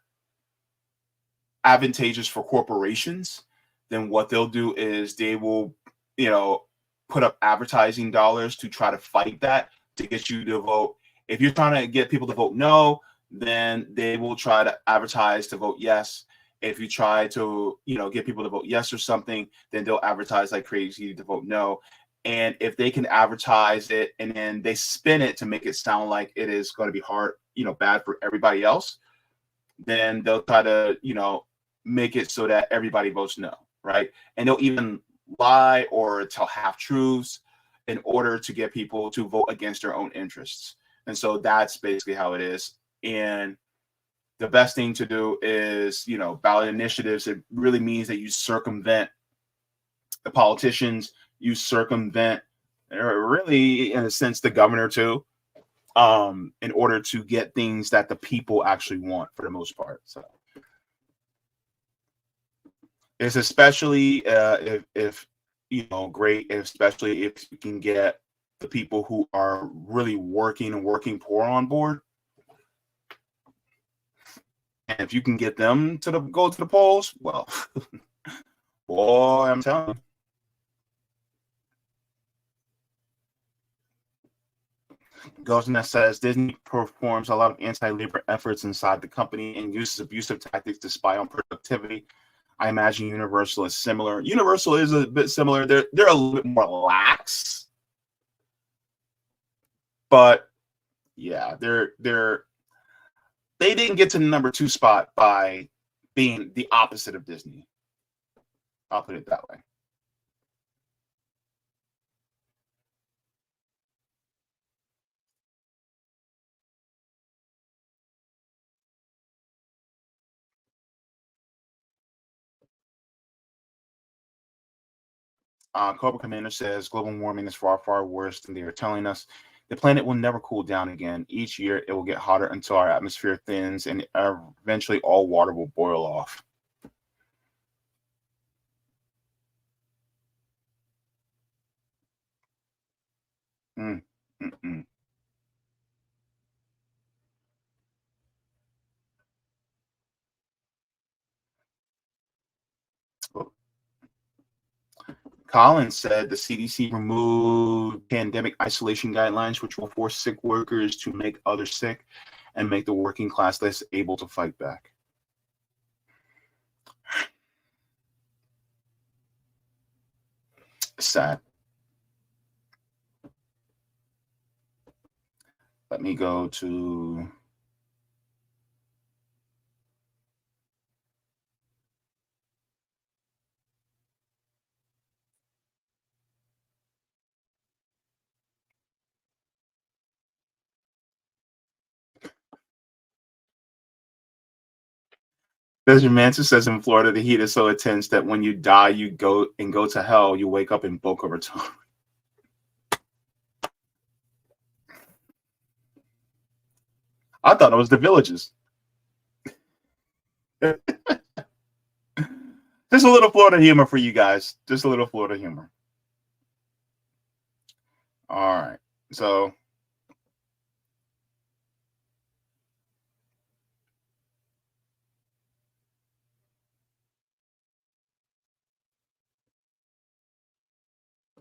advantageous for corporations, then what they'll do is they will, put up advertising dollars to try to fight that, to get you to vote. If you're trying to get people to vote no, then they will try to advertise to vote yes. If you try to, get people to vote yes or something, then they'll advertise like crazy to vote no. And if they can advertise it and then they spin it to make it sound like it is going to be hard, bad for everybody else, then they'll try to, make it so that everybody votes no, right? And they'll even lie or tell half truths in order to get people to vote against their own interests. And so that's basically how it is. And the best thing to do is, ballot initiatives. It really means that you circumvent the politicians, you circumvent, or really, in a sense, the governor too, in order to get things that the people actually want for the most part. So it's especially if great, especially if you can get the people who are really working poor on board. And if you can get them to go to the polls, well, boy, I'm telling you. Gosnell says Disney performs a lot of anti-labor efforts inside the company and uses abusive tactics to spy on productivity. I imagine Universal is similar. Universal is a bit similar. They're a little bit more lax, but yeah, they didn't get to the number 2 spot by being the opposite of Disney. I'll put it that way. Cobra Commander says global warming is far, far worse than they are telling us. The planet will never cool down again. Each year, it will get hotter until our atmosphere thins and eventually all water will boil off. Mm, mm, mm. Collins said the CDC removed pandemic isolation guidelines, which will force sick workers to make others sick and make the working class less able to fight back. Sad. Let me go to Desert Manson says in Florida the heat is so intense that when you die, you go to hell. You wake up in Boca Raton. I thought it was the villages. Just a little Florida humor for you guys. Just a little Florida humor. All right. So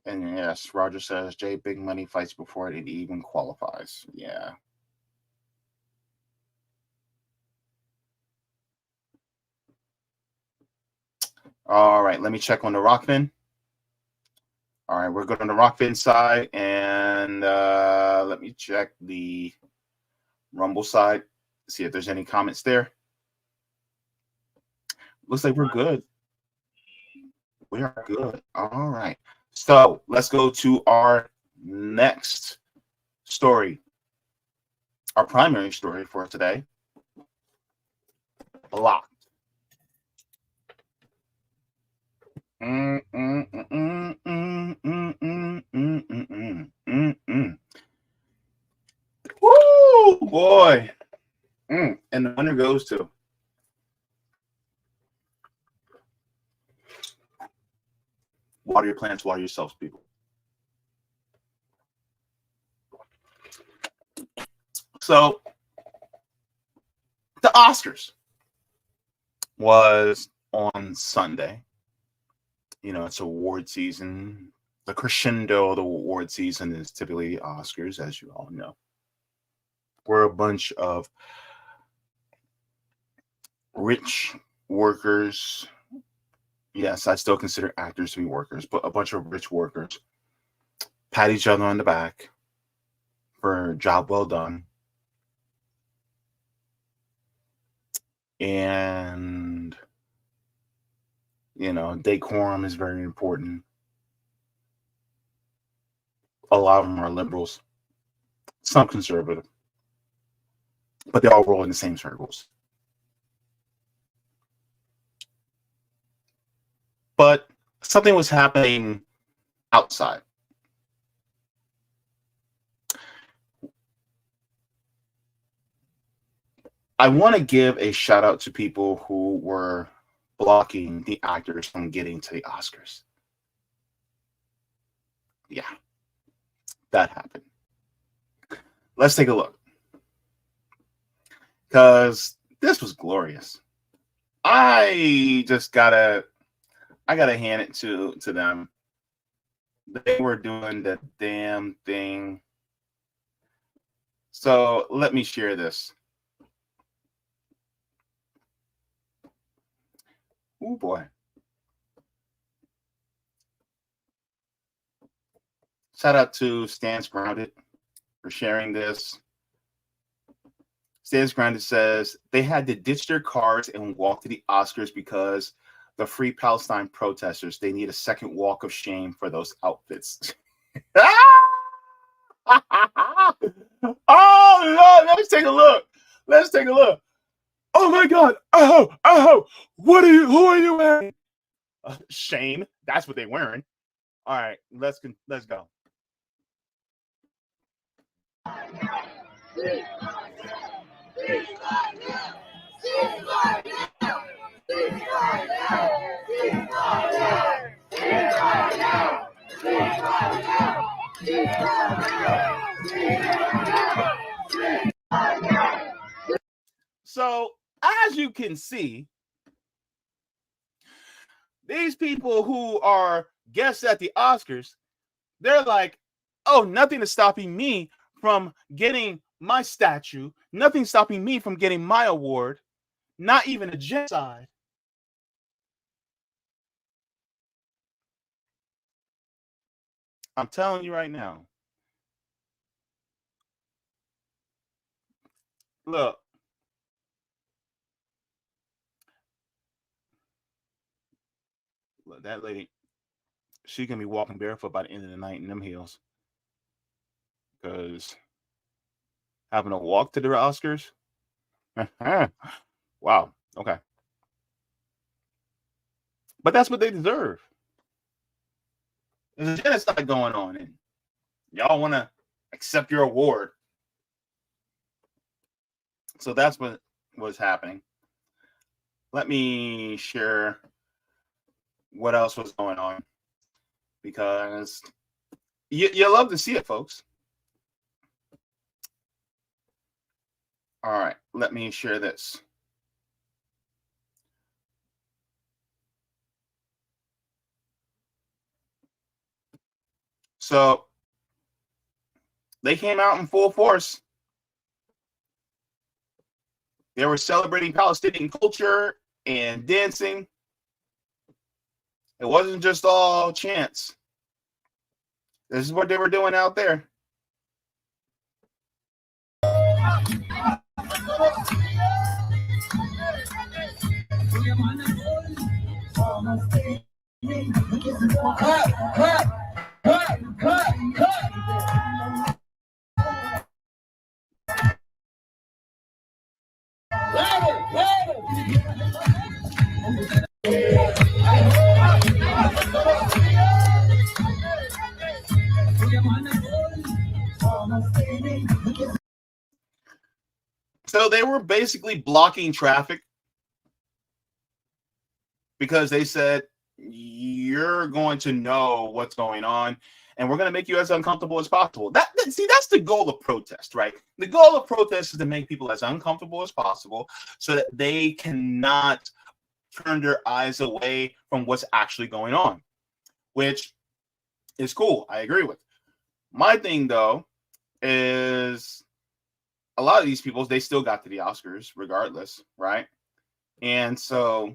and yes, Roger says Jay Big Money fights before it even qualifies. Yeah. All right, let me check on the Rockfin. All right, we're good on the Rockfin side, and let me check the Rumble side, see if there's any comments there. Looks like we're good. We are good. All right. So let's go to our next story. Our primary story for today. Blocked. Woo, boy. And the winner goes to water your plants, water yourselves, people. So the Oscars was on Sunday. You know, it's award season. The crescendo of the award season is typically Oscars, as you all know. We're a bunch of rich workers. Yes, I still consider actors to be workers, but a bunch of rich workers pat each other on the back for a job well done. And, decorum is very important. A lot of them are liberals, some conservative, but they all roll in the same circles. But something was happening outside. I want to give a shout out to people who were blocking the actors from getting to the Oscars. Yeah, that happened. Let's take a look. Because this was glorious. I gotta hand it to them. They were doing the damn thing. So let me share this. Oh boy. Shout out to Stance Grounded for sharing this. Stance Grounded says they had to ditch their cars and walk to the Oscars because the Free Palestine protesters, they need a second walk of shame for those outfits. Oh, Lord, let's take a look. Oh my God. Oh, who are you wearing? Shame. That's what they're wearing. All right, let's go. So, as you can see, these people who are guests at the Oscars, they're like, oh, nothing is stopping me from getting my statue. Nothing stopping me from getting my award. Not even a genocide. I'm telling you right now. Look. Look, that lady, she can be walking barefoot by the end of the night in them heels. Because having to walk to the Oscars? Wow. Okay. But that's what they deserve. There's a genocide going on, and y'all want to accept your award. So that's what was happening. Let me share what else was going on, because you love to see it, folks. All right, let me share this. So they came out in full force. They were celebrating Palestinian culture and dancing. It wasn't just all chants. This is what they were doing out there. So they were basically blocking traffic because they said, you're going to know what's going on, and we're going to make you as uncomfortable as possible. See, that's the goal of protest, right? The goal of protest is to make people as uncomfortable as possible so that they cannot turn their eyes away from what's actually going on, which is cool. I agree with. My thing, though, is a lot of these people, they still got to the Oscars regardless, right? And so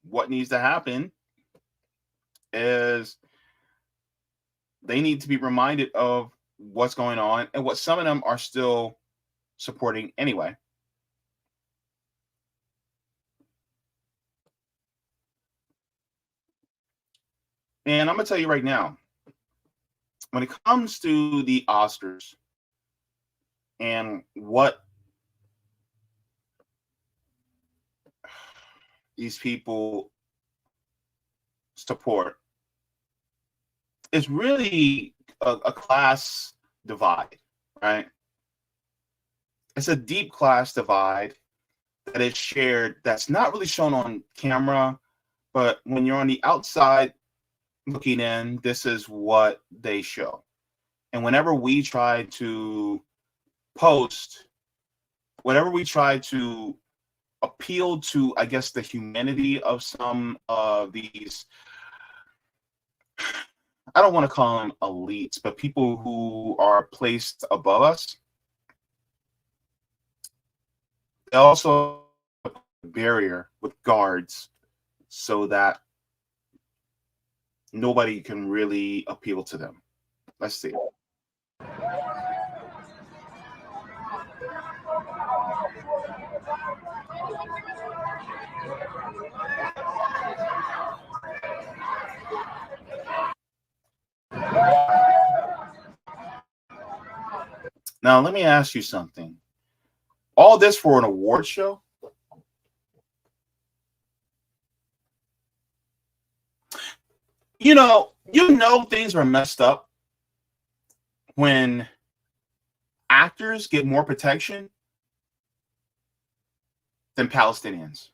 what needs to happen is they need to be reminded of what's going on and what some of them are still supporting anyway. And I'm going to tell you right now, when it comes to the Oscars and what these people support, it's really a class divide, right? It's a deep class divide that is shared, that's not really shown on camera, but when you're on the outside looking in, this is what they show. And whenever we try to post, whenever we try to appeal to, I guess, the humanity of some of these, I don't want to call them elites, but people who are placed above us, they also have a barrier with guards so that nobody can really appeal to them. Let's see. Now, let me ask you something. All this for an award show? You know things are messed up when actors get more protection than Palestinians.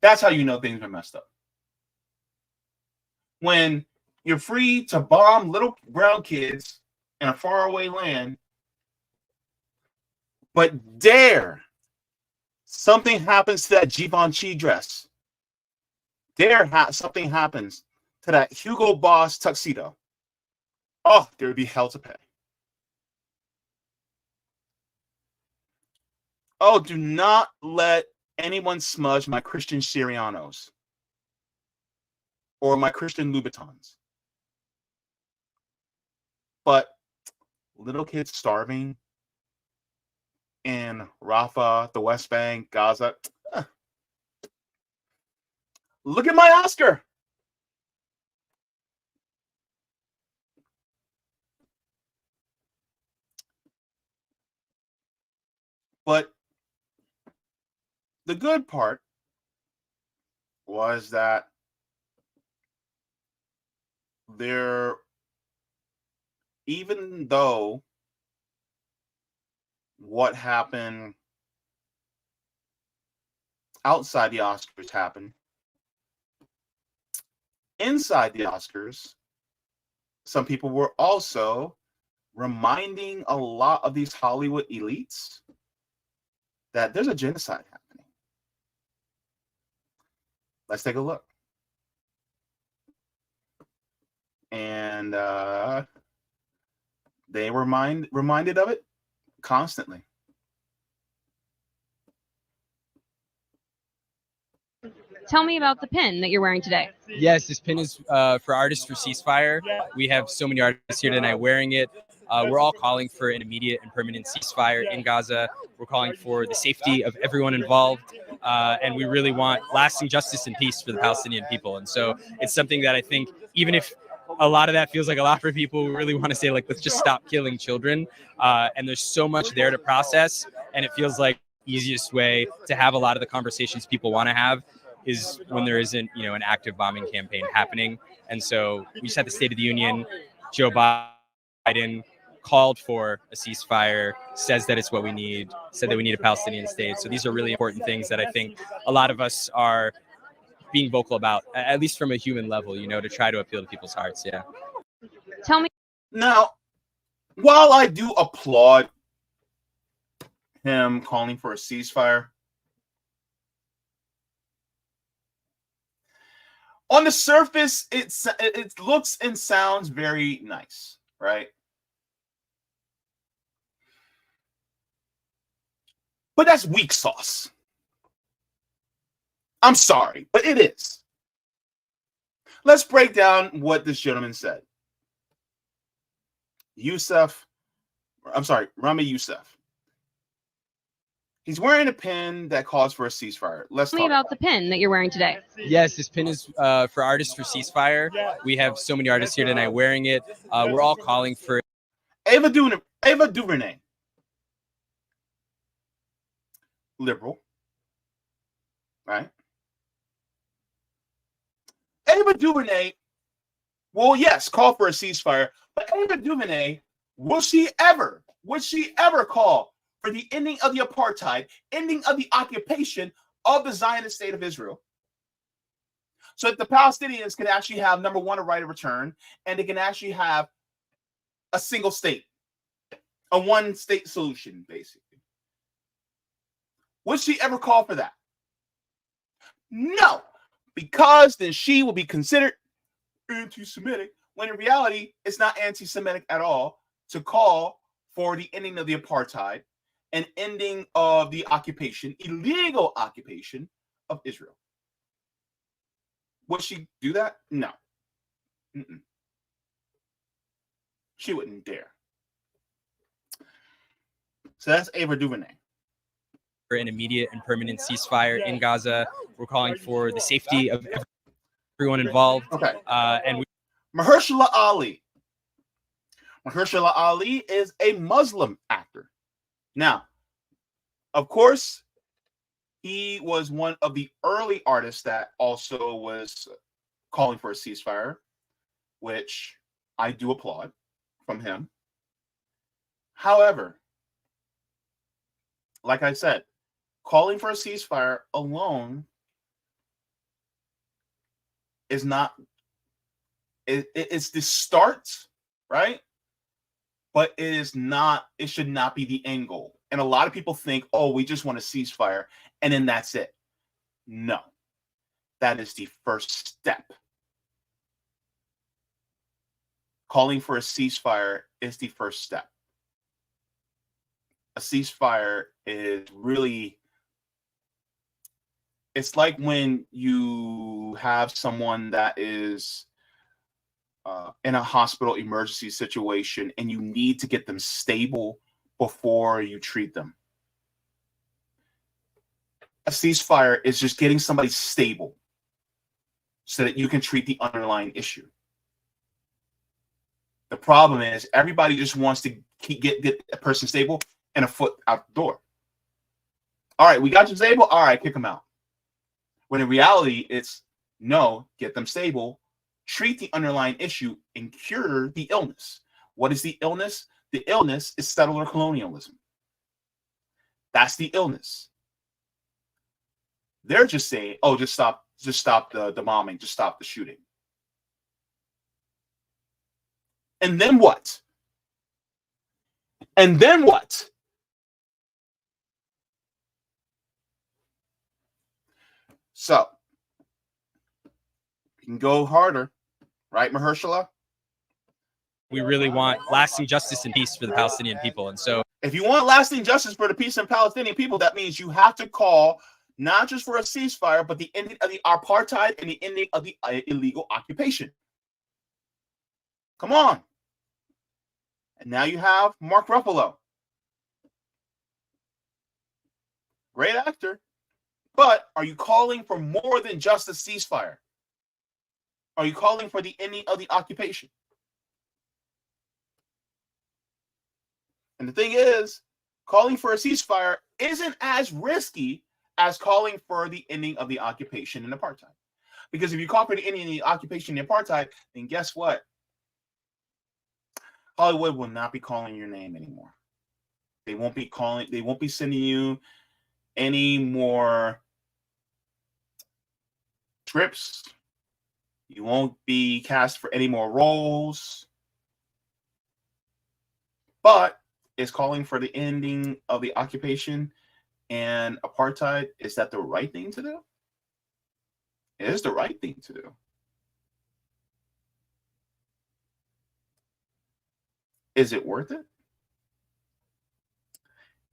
That's how you know things are messed up. When you're free to bomb little brown kids in a faraway land, but dare something happens to that Givenchy dress. Something happens to that Hugo Boss tuxedo. Oh, there would be hell to pay. Oh, do not let anyone smudge my Christian Sirianos or my Christian Louboutins. But little kids starving in Rafah, the West Bank, Gaza. Look at my Oscar. But the good part was that even though what happened outside the Oscars happened, inside the Oscars, some people were also reminding a lot of these Hollywood elites that there's a genocide happening. Let's take a look. And they were reminded of it constantly. Tell me about the pin that you're wearing today. Yes, this pin is for Artists for Ceasefire. We have so many artists here tonight wearing it. We're all calling for an immediate and permanent ceasefire in Gaza. We're calling for the safety of everyone involved. And we really want lasting justice and peace for the Palestinian people. And so it's something that I think, even if a lot of that feels like a lot for people, we really want to say, like, let's just stop killing children. And there's so much there to process. And it feels like the easiest way to have a lot of the conversations people want to have is when there isn't, an active bombing campaign happening. And so we just had the State of the Union. Joe Biden called for a ceasefire, says that it's what we need, said that we need a Palestinian state. So these are really important things that I think a lot of us are being vocal about, at least from a human level, to try to appeal to people's hearts. Yeah. Tell me. Now, while I do applaud him calling for a ceasefire, on the surface, it looks and sounds very nice, right? But that's weak sauce. I'm sorry, but it is. Let's break down what this gentleman said. Rami Youssef. He's wearing a pin that calls for a ceasefire. Let's Tell talk me about the pin that you're wearing today. Yes, this pin is for Artists for Ceasefire. We have so many artists here tonight wearing it. We're all calling for Ava DuVernay, liberal, right? Ava DuVernay, well, yes, call for a ceasefire, but Ava DuVernay, would she ever call for the ending of the apartheid, ending of the occupation of the Zionist state of Israel, so that the Palestinians can actually have, number one, a right of return, and they can actually have a single state, a one-state solution, basically? Would she ever call for that? No, because then she will be considered anti-Semitic, when in reality, it's not anti-Semitic at all to call for the ending of the apartheid and ending of the occupation, illegal occupation of Israel. Would she do that? No. Mm-mm. She wouldn't dare. So that's Ava DuVernay. an immediate and permanent ceasefire in Gaza. We're calling for the safety of everyone involved. Okay. And Mahershala Ali. Mahershala Ali is a Muslim actor. Now, of course, he was one of the early artists that also was calling for a ceasefire, which I do applaud from him. However, like I said, calling for a ceasefire alone is not, it's the start, right? But it is not, it should not be the end goal. And a lot of people think, oh, we just want a ceasefire and then that's it. No, that is the first step. Calling for a ceasefire is the first step. A ceasefire is really, it's like when you have someone that is in a hospital emergency situation and you need to get them stable before you treat them. A ceasefire is just getting somebody stable so that you can treat the underlying issue. The problem is everybody just wants to get a person stable and a foot out the door. All right, we got you stable. All right, kick them out. When in reality, it's no, get them stable, treat the underlying issue, and cure the illness. What is the illness? The illness is settler colonialism. That's the illness. They're just saying, oh, just stop the bombing, just stop the shooting. And then what? And then what? So, you can go harder, right, Mahershala? we really want lasting justice and peace for the Palestinian people. And so If you want lasting justice for the peace and Palestinian people, that means you have to call not just for a ceasefire, but the ending of the apartheid and the ending of the illegal occupation. Come on. And now you have Mark Ruffalo. Great actor. But are you calling for more than just a ceasefire? Are you calling for the ending of the occupation? And the thing is, calling for a ceasefire isn't as risky as calling for the ending of the occupation and apartheid. Because if you call for the ending of the occupation and apartheid, then guess what? Hollywood will not be calling your name anymore. They won't be sending you any more scripts. You won't be cast for any more roles. But is calling for the ending of the occupation and apartheid, is that the right thing to do? It is the right thing to do. Is it worth it?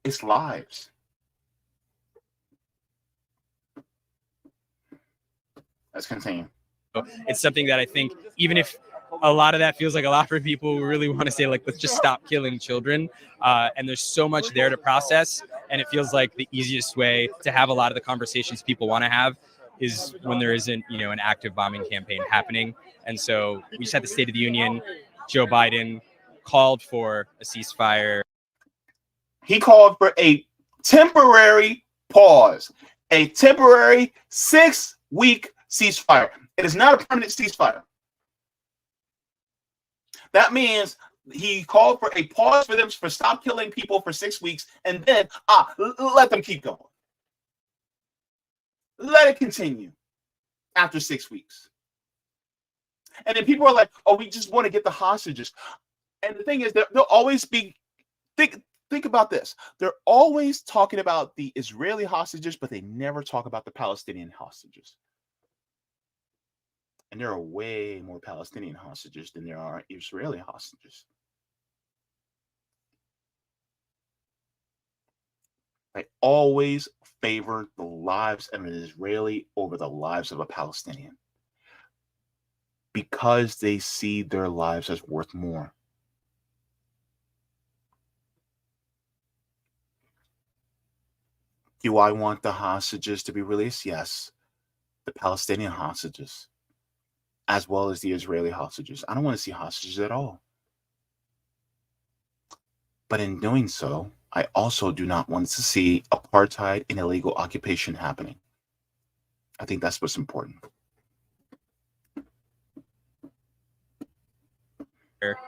It's lives. Let's continue. It's something that I think, even if a lot of that feels like a lot for people who really want to say, like, let's just stop killing children. And there's so much there to process. And it feels like the easiest way to have a lot of the conversations people want to have is when there isn't, an active bombing campaign happening. And so we just had the State of the Union. Joe Biden called for a ceasefire. He called for a temporary pause, a temporary 6-week ceasefire. It is not a permanent ceasefire. That means he called for a pause for them for stop killing people for 6 weeks, and then let them keep going. Let it continue after 6 weeks. And then people are like, oh, we just want to get the hostages. And the thing is, they'll always be, think about this. They're always talking about the Israeli hostages, but they never talk about the Palestinian hostages. And there are way more Palestinian hostages than there are Israeli hostages. They always favor the lives of an Israeli over the lives of a Palestinian because they see their lives as worth more. Do I want the hostages to be released? Yes. The Palestinian hostages, as well as the Israeli hostages. I don't want to see hostages at all. But in doing so, I also do not want to see apartheid and illegal occupation happening. I think that's what's important.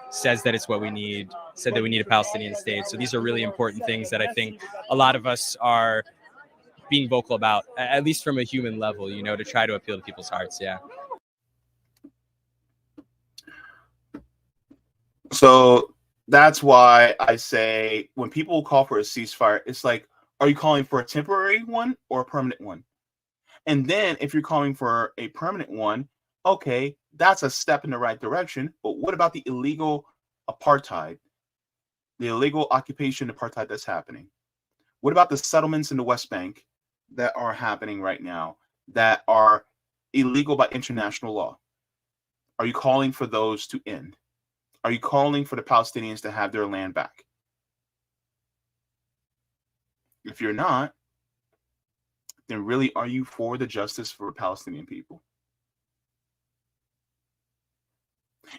Says that it's what we need, said that we need a Palestinian state. So these are really important things that I think a lot of us are being vocal about, at least from a human level, to try to appeal to people's hearts. Yeah. So that's why I say when people call for a ceasefire, it's like, are you calling for a temporary one or a permanent one? And then if you're calling for a permanent one, okay, that's a step in the right direction. But what about the illegal apartheid, the illegal occupation apartheid that's happening? What about the settlements in the West Bank that are happening right now that are illegal by international law? Are you calling for those to end? Are you calling for the Palestinians to have their land back? If you're not, then really are you for the justice for Palestinian people?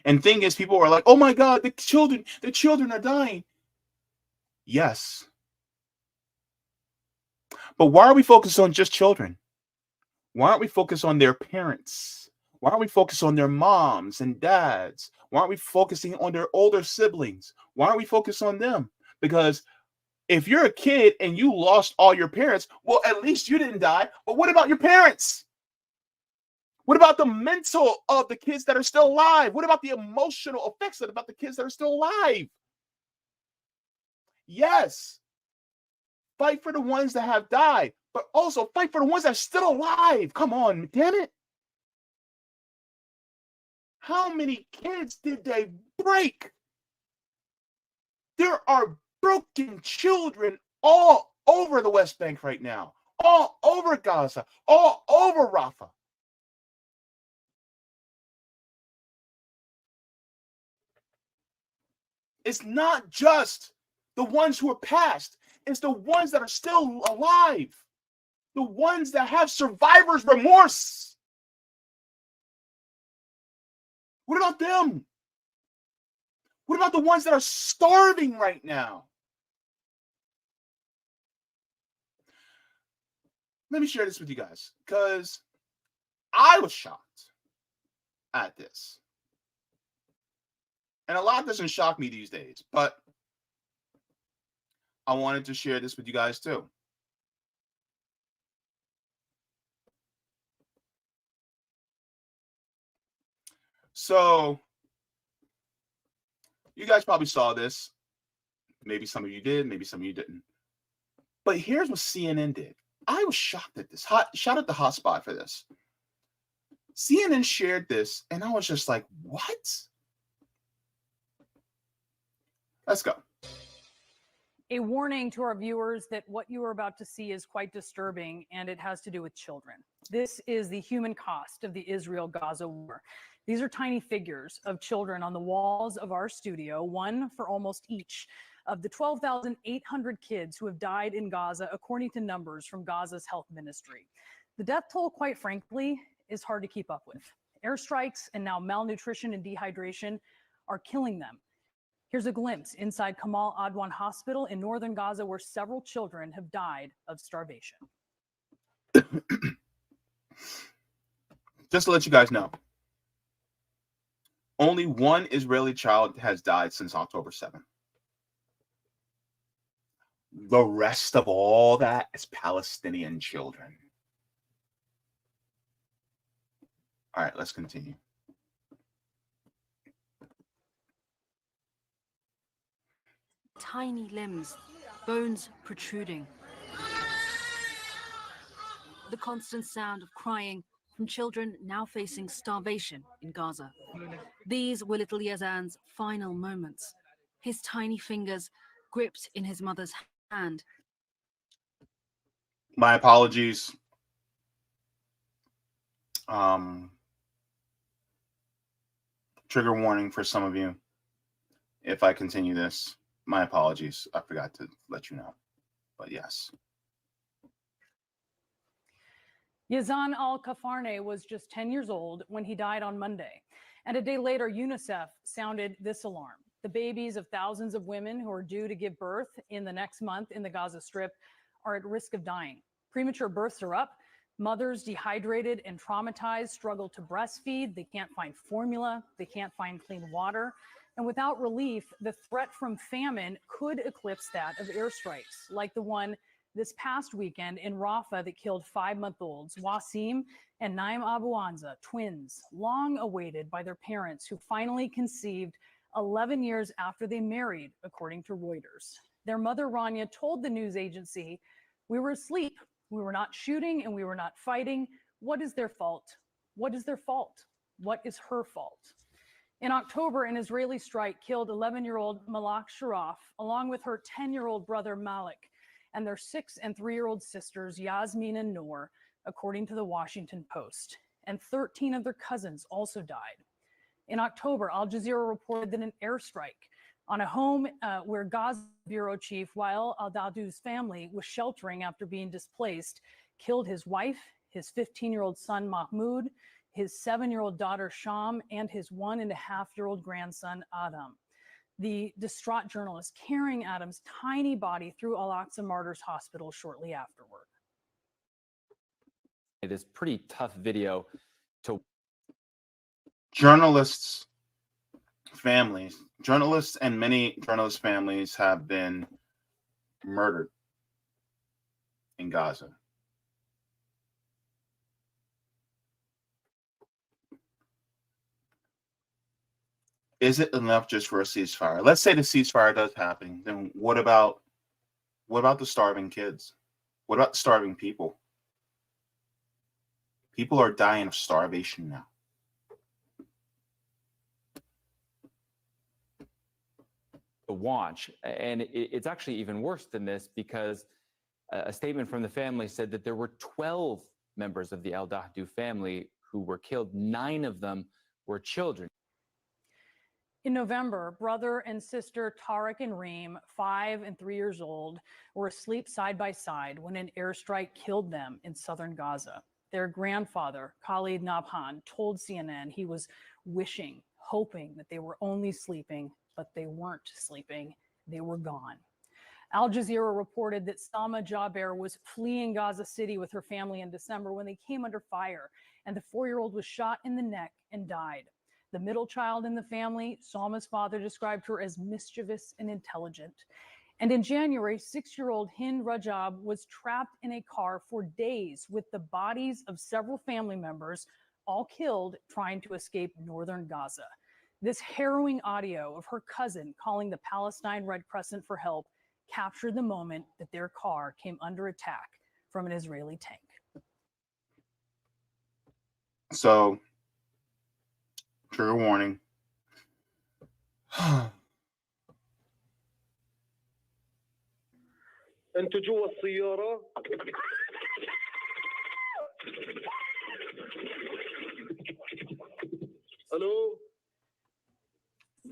And thing is, people are like, oh my God, the children are dying. Yes. But why are we focused on just children? Why aren't we focused on their parents? Why aren't we focused on their moms and dads? Why aren't we focusing on their older siblings? Why aren't we focused on them? Because if you're a kid and you lost all your parents, well, at least you didn't die. But what about your parents? What about the mental of the kids that are still alive? What about the emotional effects about the kids that are still alive? Yes, fight for the ones that have died, but also fight for the ones that are still alive. Come on, damn it. How many kids did they break? There are broken children all over the West Bank right now, all over Gaza, all over Rafah. It's not just the ones who are passed. It's the ones that are still alive. The ones that have survivor's remorse. What about them? What about the ones that are starving right now? Let me share this with you guys because I was shocked at this. And a lot doesn't shock me these days, but I wanted to share this with you guys too. So, you guys probably saw this. Maybe some of you did, maybe some of you didn't. But here's what CNN did. I was shocked at this. Shout out to Hotspot for this. CNN shared this, and I was just like, what? Let's go. A warning to our viewers that what you are about to see is quite disturbing, and it has to do with children. This is the human cost of the Israel-Gaza war. These are tiny figures of children on the walls of our studio, one for almost each of the 12,800 kids who have died in Gaza, according to numbers from Gaza's health ministry. The death toll, quite frankly, is hard to keep up with. Airstrikes and now malnutrition and dehydration are killing them. Here's a glimpse inside Kamal Adwan Hospital in northern Gaza, where several children have died of starvation. Just to let you guys know, only one Israeli child has died since October 7th. The rest of all that is Palestinian children. All right, let's continue. Tiny limbs, bones protruding. The constant sound of crying from children now facing starvation in Gaza. These were little Yazan's final moments, his tiny fingers gripped in his mother's hand. My apologies. Trigger warning for some of you. If I continue this, my apologies. I forgot to let you know. But yes. Yazan al-Kafarne was just 10 years old when he died on Monday. And a day later, UNICEF sounded this alarm. The babies of thousands of women who are due to give birth in the next month in the Gaza Strip are at risk of dying. Premature births are up. Mothers, dehydrated and traumatized, struggle to breastfeed. They can't find formula. They can't find clean water. And without relief, the threat from famine could eclipse that of airstrikes, like the one this past weekend in Rafah that killed 5-month-olds Wasim and Naim Abu Anza, twins, long awaited by their parents, who finally conceived 11 years after they married, according to Reuters. Their mother, Rania, told the news agency, "We were asleep. We were not shooting and we were not fighting. What is their fault? What is their fault? What is her fault?" In October, an Israeli strike killed 11-year-old Malak Sharaf, along with her 10-year-old brother Malik, and their 6- and 3-year-old sisters Yasmin and Noor, according to the Washington Post. And 13 of their cousins also died. In October, Al Jazeera reported that an airstrike on a home where Gaza bureau chief Wael al-Dadu's family was sheltering after being displaced killed his wife, his 15-year-old son Mahmoud, his 7-year-old daughter Sham, and his 1.5-year-old grandson Adam. The distraught journalist carrying Adam's tiny body through Al-Aqsa Martyrs Hospital shortly afterward. It is pretty tough video to Journalists and many journalist families have been murdered in Gaza. Is it enough just for a ceasefire? Let's say the ceasefire does happen. Then what about the starving kids? What about the starving people? People are dying of starvation now. watch. And it's actually even worse than this, because a statement from the family said that there were 12 members of the al-Dahdu family who were killed. 9 of them were children. In November, brother and sister Tariq and Reem, 5 and 3 years old, were asleep side by side when an airstrike killed them in southern Gaza. Their grandfather, Khalid Nabhan, told CNN he was wishing, hoping that they were only sleeping, but they weren't sleeping. They were gone. Al Jazeera reported that Salma Jaber was fleeing Gaza City with her family in December when they came under fire, and the 4-year-old was shot in the neck and died. The middle child in the family, Salma's father described her as mischievous and intelligent. And in January, 6-year-old Hind Rajab was trapped in a car for days with the bodies of several family members, all killed trying to escape northern Gaza. This harrowing audio of her cousin calling the Palestine Red Crescent for help captured the moment that their car came under attack from an Israeli tank. So, trigger warning. انتوا جوا السيارة Hello?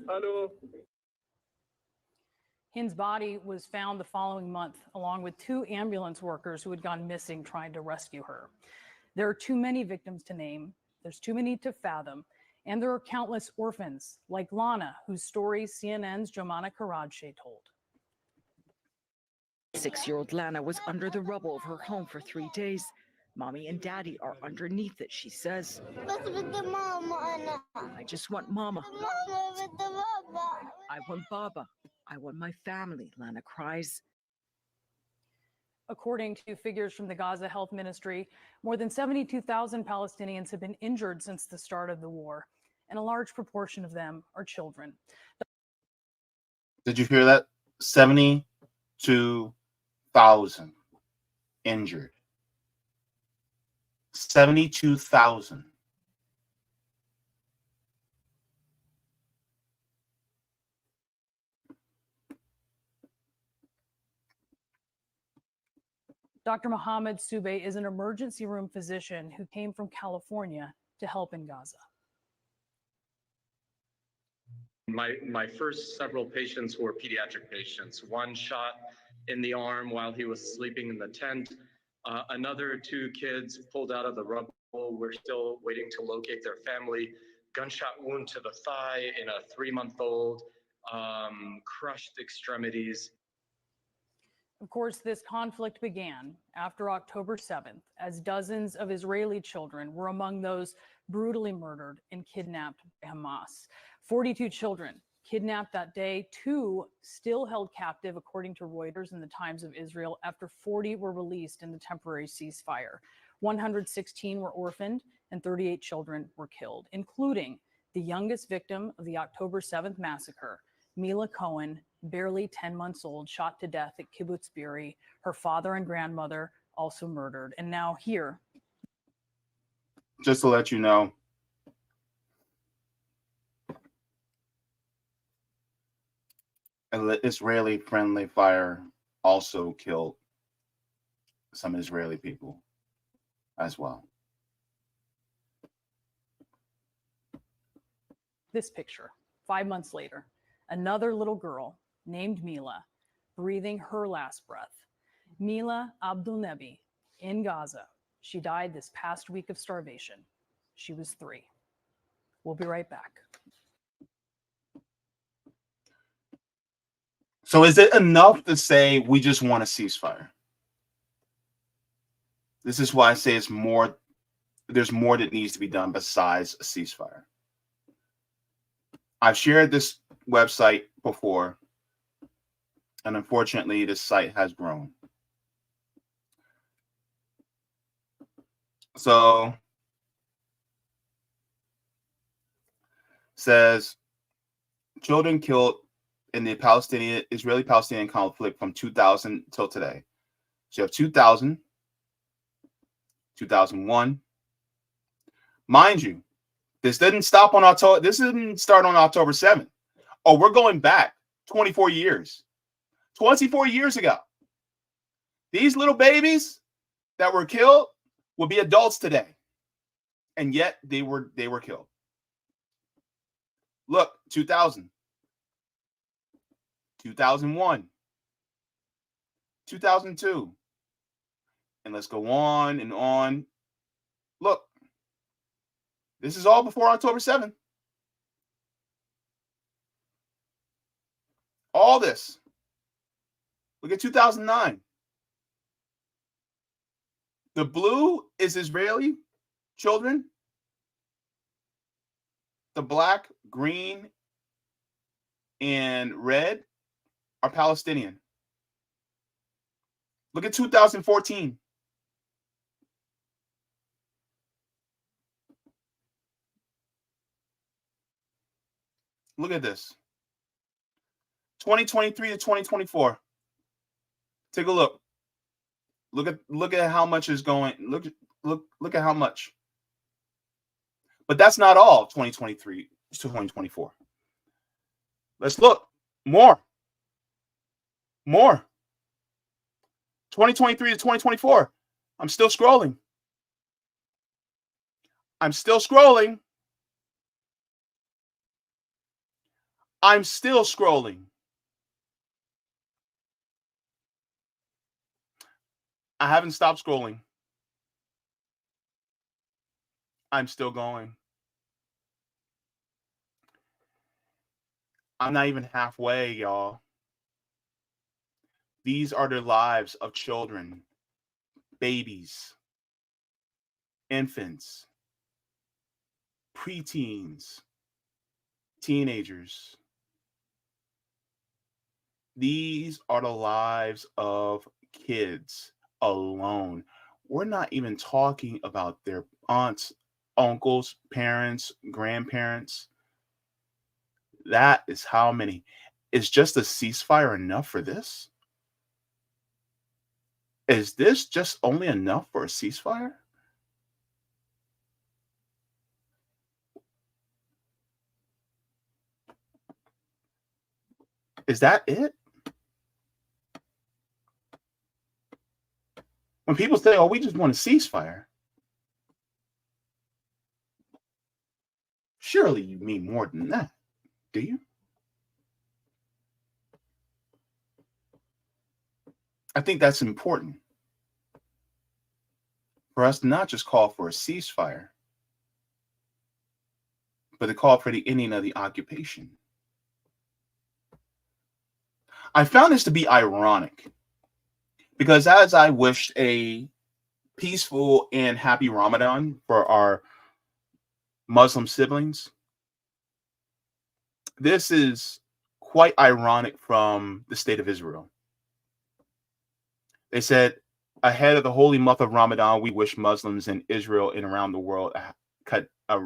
Hello? Hin's body was found the following month, along with 2 ambulance workers who had gone missing trying to rescue her. There are too many victims to name, there's too many to fathom, and there are countless orphans, like Lana, whose story CNN's Jomana Karajce told. 6-year-old Lana was under the rubble of her home for 3 days. Mommy and Daddy are underneath it, she says. I just want Mama. I want Baba. I want my family, Lana cries. According to figures from the Gaza Health Ministry, more than 72,000 Palestinians have been injured since the start of the war, and a large proportion of them are children. Did you hear that? 72,000 injured. 72,000. Dr. Mohammed Soubey is an emergency room physician who came from California to help in Gaza. My first several patients were pediatric patients. One shot in the arm while he was sleeping in the tent. Another 2 kids pulled out of the rubble. We're still waiting to locate their family. Gunshot wound to the thigh in a 3-month-old, crushed extremities. Of course, this conflict began after October 7th, as dozens of Israeli children were among those brutally murdered and kidnapped by Hamas. 42 children kidnapped that day, 2 still held captive, according to Reuters and the Times of Israel, after 40 were released in the temporary ceasefire. 116 were orphaned and 38 children were killed, including the youngest victim of the October 7th massacre, Mila Cohen, barely 10 months old, shot to death at Kibbutz Be'eri, her father and grandmother also murdered. And now here. Just to let you know, Israeli friendly fire also killed some Israeli people as well. This picture, 5 months later, another little girl named Mila, breathing her last breath. Mila Abdulnebi in Gaza. She died this past week of starvation. She was 3. We'll be right back. So is it enough to say we just want a ceasefire? This is why I say it's more. There's more that needs to be done besides a ceasefire. I've shared this website before, and unfortunately, this site has grown. So, says children killed in the Israeli-Palestinian conflict from 2000 till today. So you have 2000, 2001. Mind you, this didn't stop on October. This didn't start on October 7th. Oh, we're going back 24 years. 24 years ago. These little babies that were killed will be adults today. And yet they were killed. Look, 2000. 2001. 2002. And let's go on and on. Look. This is all before October 7th. All this. Look at 2009. The blue is Israeli children. The black, green, and red are Palestinian. Look at 2014. Look at this. 2023 to 2024. Take a look. Look at how much is going. Look at how much. But that's not all 2023 to 2024. Let's look. More. 2023 to 2024. I'm still scrolling. I'm still scrolling. I'm still scrolling. I haven't stopped scrolling. I'm still going. I'm not even halfway, y'all. These are the lives of children, babies, infants, preteens, teenagers. These are the lives of kids alone. We're not even talking about their aunts, uncles, parents, grandparents. That is how many. Is just a ceasefire enough for this? Is this just only enough for a ceasefire? Is that it? When people say, oh, we just want a ceasefire, surely you mean more than that, do you? I think that's important for us to not just call for a ceasefire, but to call for the ending of the occupation. I found this to be ironic because as I wished a peaceful and happy Ramadan for our Muslim siblings, this is quite ironic from the state of Israel. They said, ahead of the holy month of Ramadan, we wish Muslims in Israel and around the world a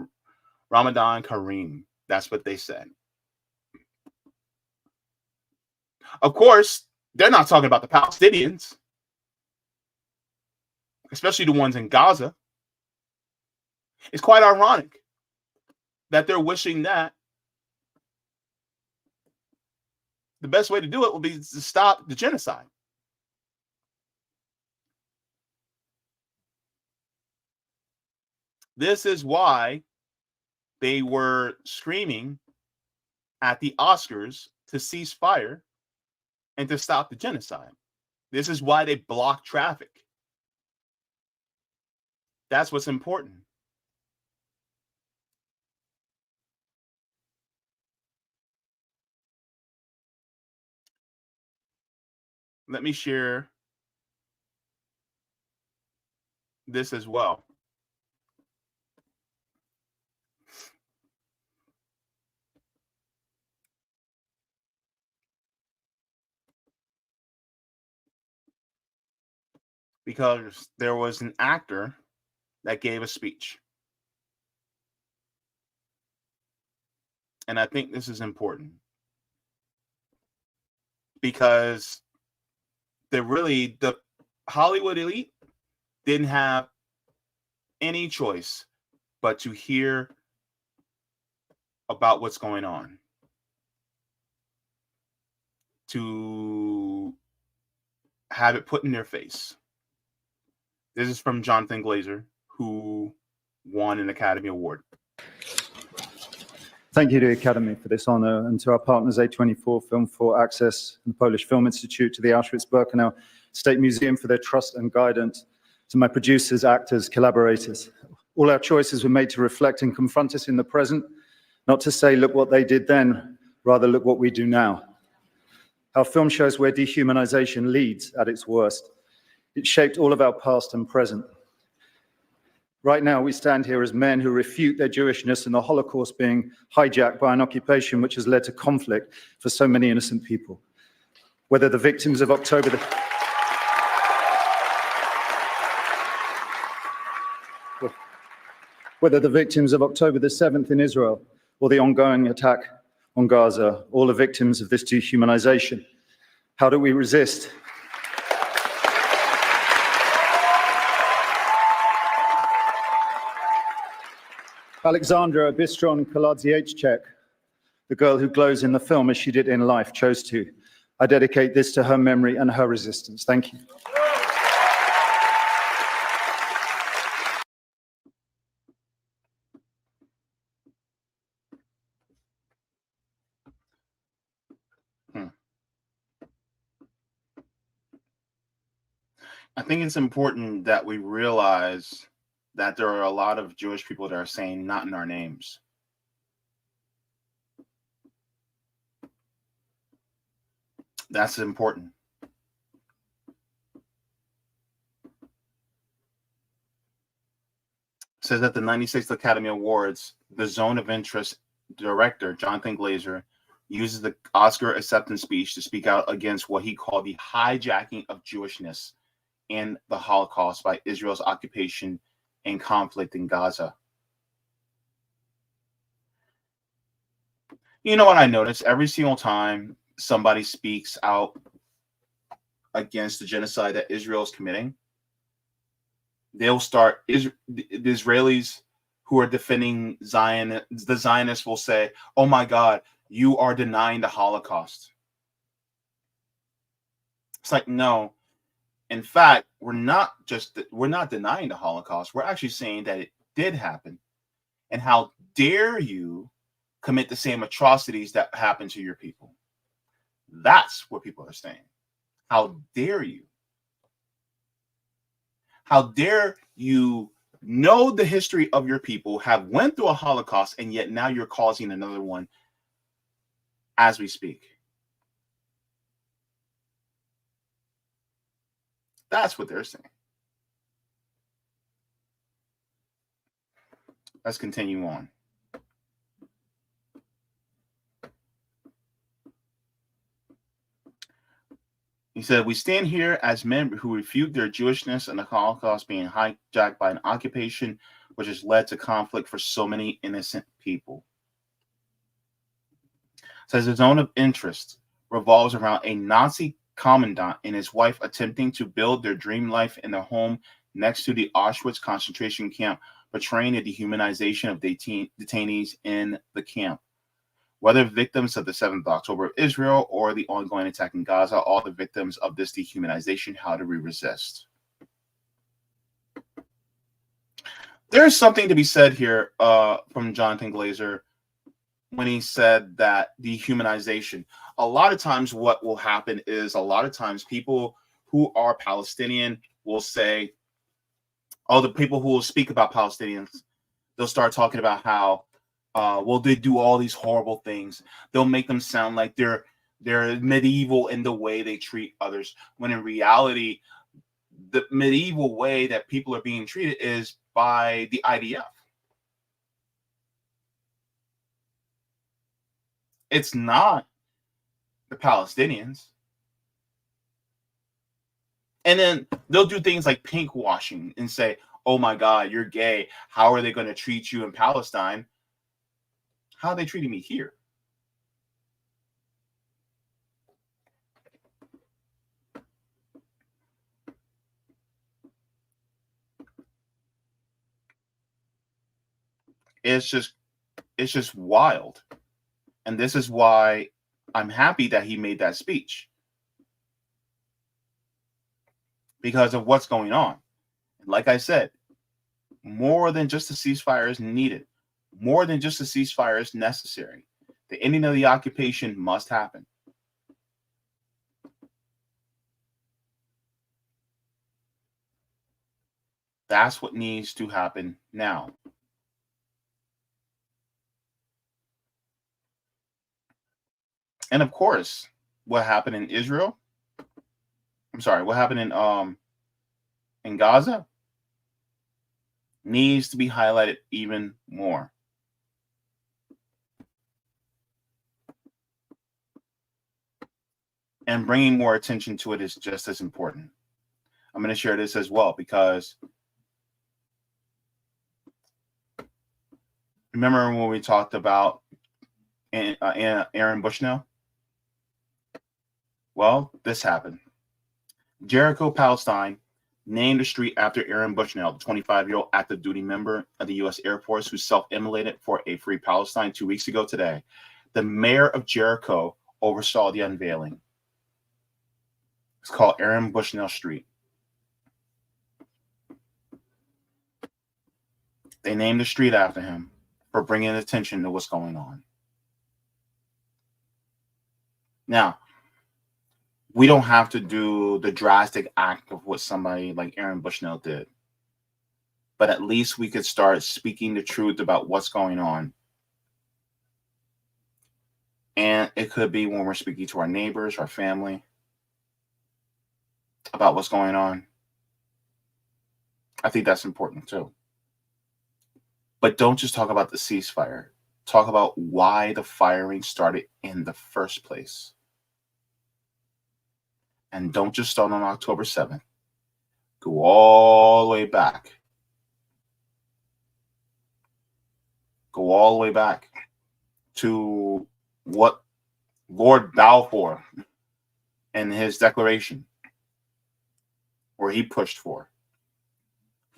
Ramadan Kareem. That's what they said. Of course, they're not talking about the Palestinians, especially the ones in Gaza. It's quite ironic that they're wishing that. The best way to do it will be to stop the genocide. This is why they were screaming at the Oscars to cease fire and to stop the genocide. This is why they block traffic. That's what's important. Let me share this as well. Because there was an actor that gave a speech. And I think this is important because the Hollywood elite didn't have any choice but to hear about what's going on, to have it put in their face. This is from Jonathan Glazer, who won an Academy Award. Thank you to the Academy for this honor, and to our partners A24, Film for Access, and the Polish Film Institute, to the Auschwitz-Birkenau State Museum for their trust and guidance, to my producers, actors, collaborators. All our choices were made to reflect and confront us in the present, not to say, look what they did then, rather look what we do now. Our film shows where dehumanization leads at its worst. It shaped all of our past and present. Right now, we stand here as men who refute their Jewishness and the Holocaust being hijacked by an occupation which has led to conflict for so many innocent people. Whether the victims of October the 7th in Israel, or the ongoing attack on Gaza, all are victims of this dehumanization. How do we resist? Alexandra Bistron Kaladziejczak, the girl who glows in the film as she did in life, chose to. I dedicate this to her memory and her resistance. Thank you. I think it's important that we realize that there are a lot of Jewish people that are saying not in our names. That's important. It says that the 96th Academy Awards, the Zone of Interest director, Jonathan Glazer, uses the Oscar acceptance speech to speak out against what he called the hijacking of Jewishness and the Holocaust by Israel's occupation and conflict in Gaza. You know what I noticed? Every single time somebody speaks out against the genocide that Israel is committing, they'll start, the Israelis who are defending Zion, the Zionists will say, oh my God, you are denying the Holocaust. It's like, no. In fact, we're not denying the Holocaust. We're actually saying that it did happen. And how dare you commit the same atrocities that happened to your people? That's what people are saying. How dare you? How dare you know the history of your people, have went through a Holocaust, and yet now you're causing another one as we speak? That's what they're saying. Let's continue on. He said, we stand here as men who refute their Jewishness and the Holocaust being hijacked by an occupation which has led to conflict for so many innocent people. Says the zone of interest revolves around a Nazi commandant and his wife attempting to build their dream life in their home next to the Auschwitz concentration camp, portraying the dehumanization of detainees in the camp. Whether victims of the 7th of October of Israel or the ongoing attack in Gaza, all the victims of this dehumanization, how do we resist? There's something to be said here from Jonathan Glazer when he said that dehumanization. A lot of times what will happen is a lot of times people who are Palestinian will say, oh, the people who will speak about Palestinians, they'll start talking about how well, they do all these horrible things. They'll make them sound like they're medieval in the way they treat others, when in reality, the medieval way that people are being treated is by the IDF. It's not the Palestinians. And then they'll do things like pink washing and say, oh my God, you're gay. How are they going to treat you in Palestine? How are they treating me here? It's just wild. And this is why I'm happy that he made that speech, because of what's going on. Like I said, more than just a ceasefire is needed. More than just a ceasefire is necessary. The ending of the occupation must happen. That's what needs to happen now. And of course, what happened in Israel? What happened in Gaza needs to be highlighted even more. And bringing more attention to it is just as important. I'm going to share this as well, because remember when we talked about Aaron Bushnell? Well, this happened. Jericho, Palestine, named a street after Aaron Bushnell, the 25-year-old active duty member of the U.S. Air Force who self-immolated for a free Palestine 2 weeks ago today. The mayor of Jericho oversaw the unveiling. It's called Aaron Bushnell Street. They named the street after him for bringing attention to what's going on. Now, we don't have to do the drastic act of what somebody like Aaron Bushnell did. But at least we could start speaking the truth about what's going on. And it could be when we're speaking to our neighbors, our family, about what's going on. I think that's important too. But don't just talk about the ceasefire. Talk about why the firing started in the first place. And don't just start on October 7th. Go all the way back. Go all the way back to what Lord Balfour and his declaration, where he pushed for.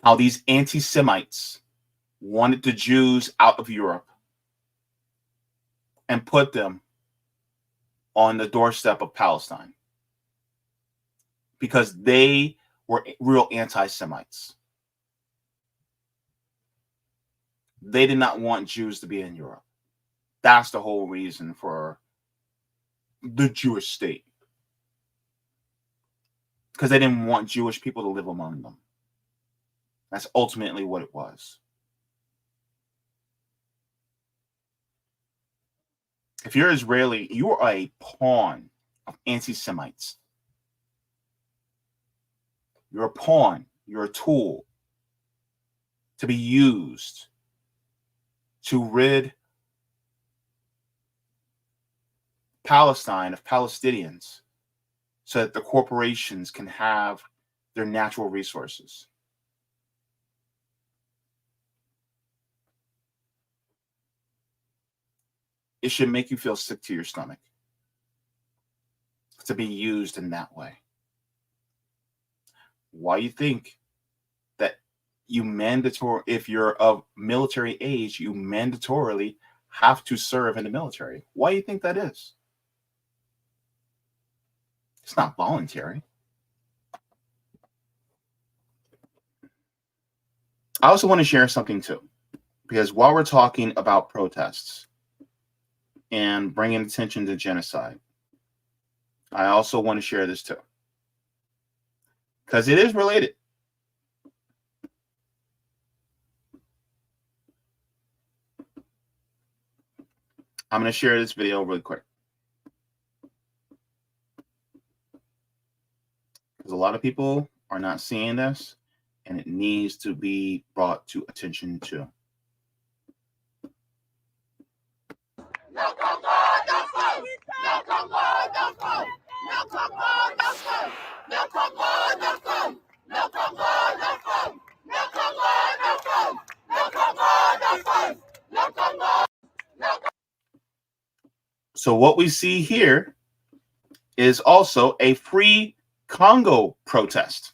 How these anti-Semites wanted the Jews out of Europe and put them on the doorstep of Palestine because they were real anti-Semites. They did not want Jews to be in Europe. That's the whole reason for the Jewish state. Because they didn't want Jewish people to live among them. That's ultimately what it was. If you're Israeli, you are a pawn of anti-Semites. You're a pawn. You're a tool to be used to rid Palestine of Palestinians so that the corporations can have their natural resources. It should make you feel sick to your stomach to be used in that way. Why you think that if you're of military age, you mandatorily have to serve in the military? Why do you think that is? It's not voluntary. I also want to share something too, because while we're talking about protests and bringing attention to genocide, I also want to share this too, because it is related. I'm going to share this video really quick, because a lot of people are not seeing this, and it needs to be brought to attention too. So what we see here is also a free Congo protest.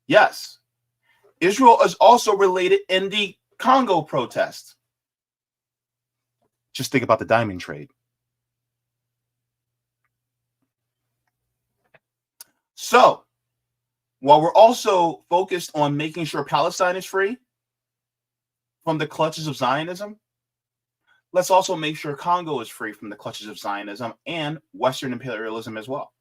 Yes, Israel is also related in the Congo protest. Just think about the diamond trade. So, while we're also focused on making sure Palestine is free from the clutches of Zionism, let's also make sure Congo is free from the clutches of Zionism and Western imperialism as well.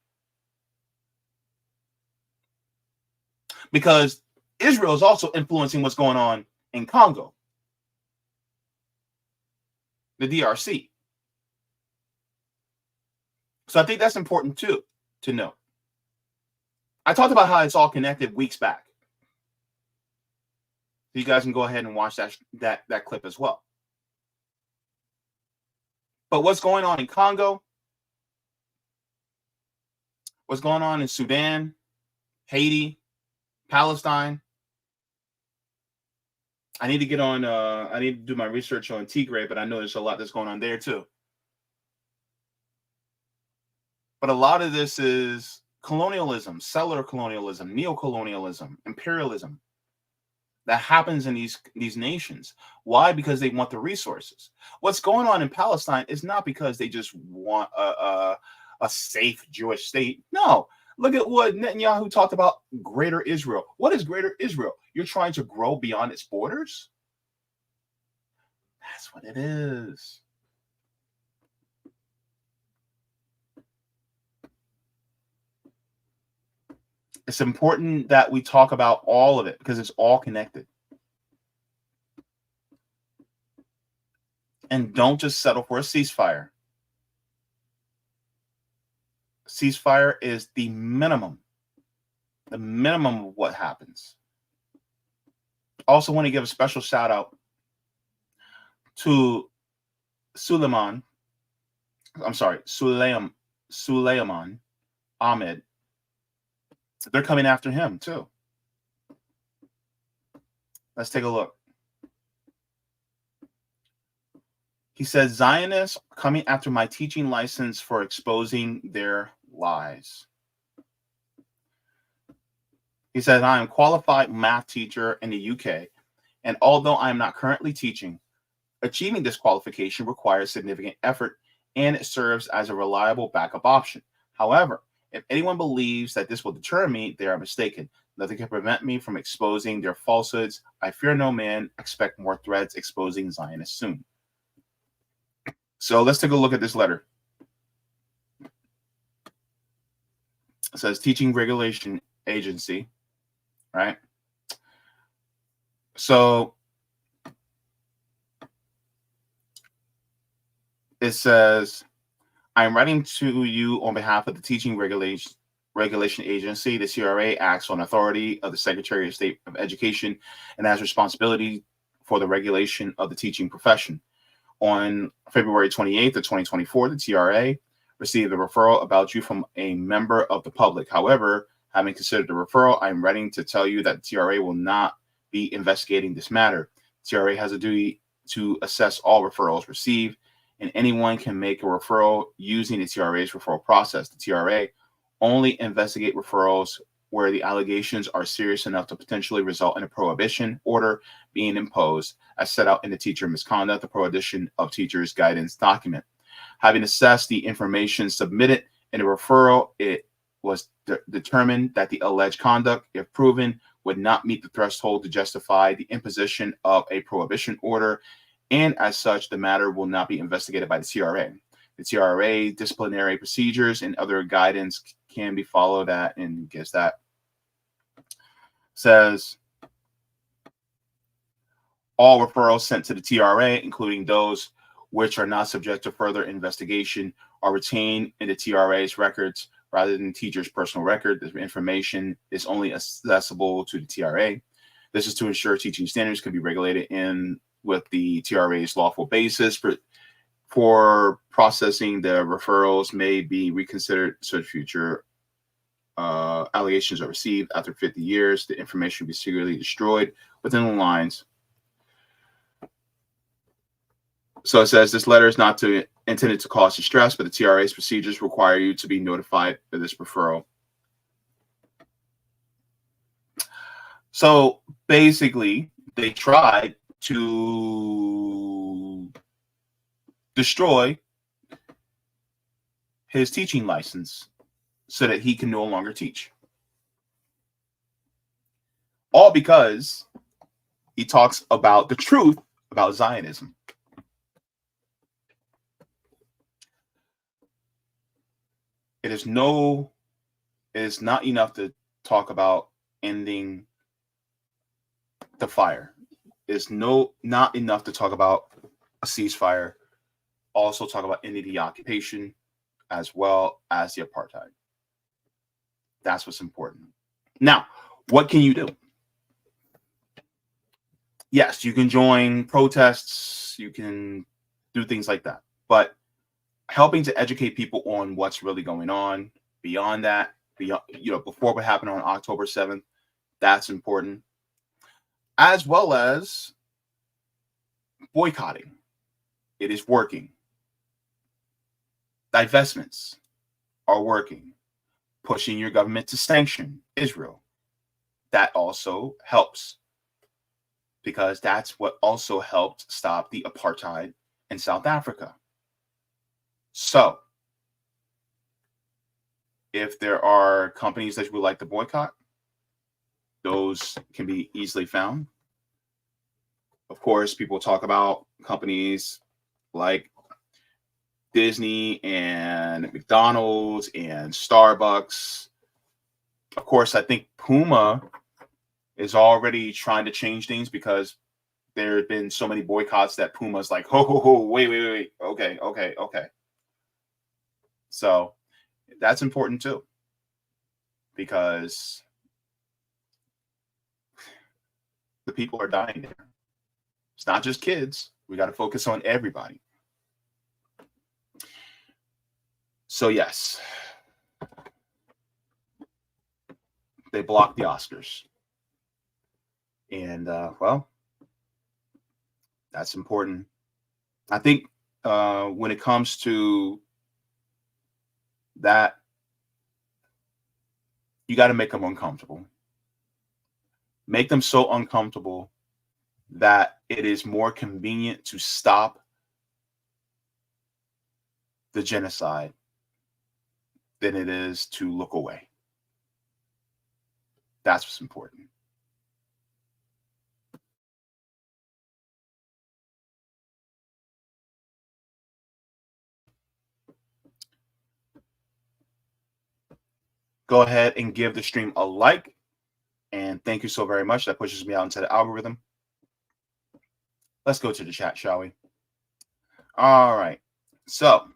Because Israel is also influencing what's going on in Congo, the DRC. So I think that's important too, to know. I talked about how it's all connected weeks back. So you guys can go ahead and watch that clip as well. But what's going on in Congo? What's going on in Sudan, Haiti, Palestine? I need to get on, I need to do my research on Tigray, but I know there's a lot that's going on there too. But a lot of this is colonialism, settler colonialism, neo-colonialism, imperialism that happens in these nations. Why? Because they want the resources. What's going on in Palestine is not because they just want a safe Jewish state. No. Look at what Netanyahu talked about, Greater Israel. What is Greater Israel? You're trying to grow beyond its borders? That's what it is. It's important that we talk about all of it because it's all connected. And don't just settle for a ceasefire. Ceasefire is the minimum of what happens. Also want to give a special shout out to Suleiman Ahmed. They're coming after him too. Let's take a look. He says, Zionists coming after my teaching license for exposing their lies. He says, I am a qualified math teacher in the UK, and although I am not currently teaching, achieving this qualification requires significant effort, and it serves as a reliable backup option. However, if anyone believes that this will deter me, they are mistaken. Nothing can prevent me from exposing their falsehoods. I fear no man. Expect more threats exposing Zionists soon. So let's take a look at this letter. It says Teaching Regulation Agency, right? So it says, I'm writing to you on behalf of the Teaching Regulation Agency. The CRA acts on authority of the Secretary of State of Education and has responsibility for the regulation of the teaching profession. On February 28th of 2024, the TRA received a referral about you from a member of the public. However, having considered the referral, I'm writing to tell you that the TRA will not be investigating this matter. TRA has a duty to assess all referrals received, and anyone can make a referral using the TRA's referral process. The TRA only investigate referrals where the allegations are serious enough to potentially result in a prohibition order being imposed, as set out in the Teacher Misconduct, the Prohibition of Teachers Guidance document. Having assessed the information submitted in the referral, it was determined that the alleged conduct, if proven, would not meet the threshold to justify the imposition of a prohibition order, and as such, the matter will not be investigated by the TRA. The TRA disciplinary procedures and other guidance can be followed at, and guess that says all referrals sent to the TRA, including those which are not subject to further investigation, are retained in the TRA's records rather than the teacher's personal record. The information is only accessible to the TRA. This is to ensure teaching standards can be regulated in with the TRA's lawful basis. For processing, the referrals may be reconsidered so future allegations are received after 50 years. The information will be secretly destroyed within the lines. So it says this letter is not intended to cause distress, but the TRA's procedures require you to be notified of this referral. So basically, they tried to destroy his teaching license so that he can no longer teach. All because he talks about the truth about Zionism. It is not enough to talk about ending the fire. It's not enough to talk about a ceasefire. Also talk about ending the occupation as well as the apartheid. That's what's important. Now, what can you do? Yes, you can join protests. You can do things like that. But helping to educate people on what's really going on beyond that, before what happened on October 7th, that's important. As well as boycotting. It is working. Divestments are working. Pushing your government to sanction Israel. That also helps. Because that's what also helped stop the apartheid in South Africa. So, if there are companies that you would like to boycott, those can be easily found. Of course, people talk about companies like Disney and McDonald's and Starbucks. Of course, I think Puma is already trying to change things because there have been so many boycotts that Puma's like, wait. Okay. So that's important too, because the people are dying there. It's not just kids. We got to focus on everybody. So yes, they blocked the Oscars. And well, that's important. I think when it comes to that, you got to make them uncomfortable. Make them so uncomfortable that it is more convenient to stop the genocide than it is to look away. That's what's important. Go ahead and give the stream a like. And thank you so very much. That pushes me out into the algorithm. Let's go to the chat, shall we? All right. So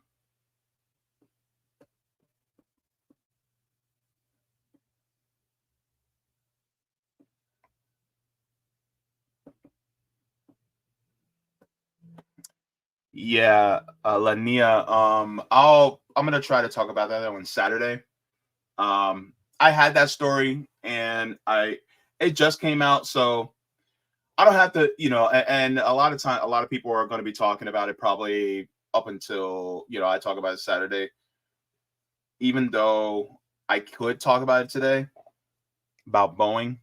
yeah, Lania, I'm gonna try to talk about that on Saturday. I had that story and it just came out, so I don't have to, and a lot of people are going to be talking about it probably up until, I talk about it Saturday, even though I could talk about it today about Boeing.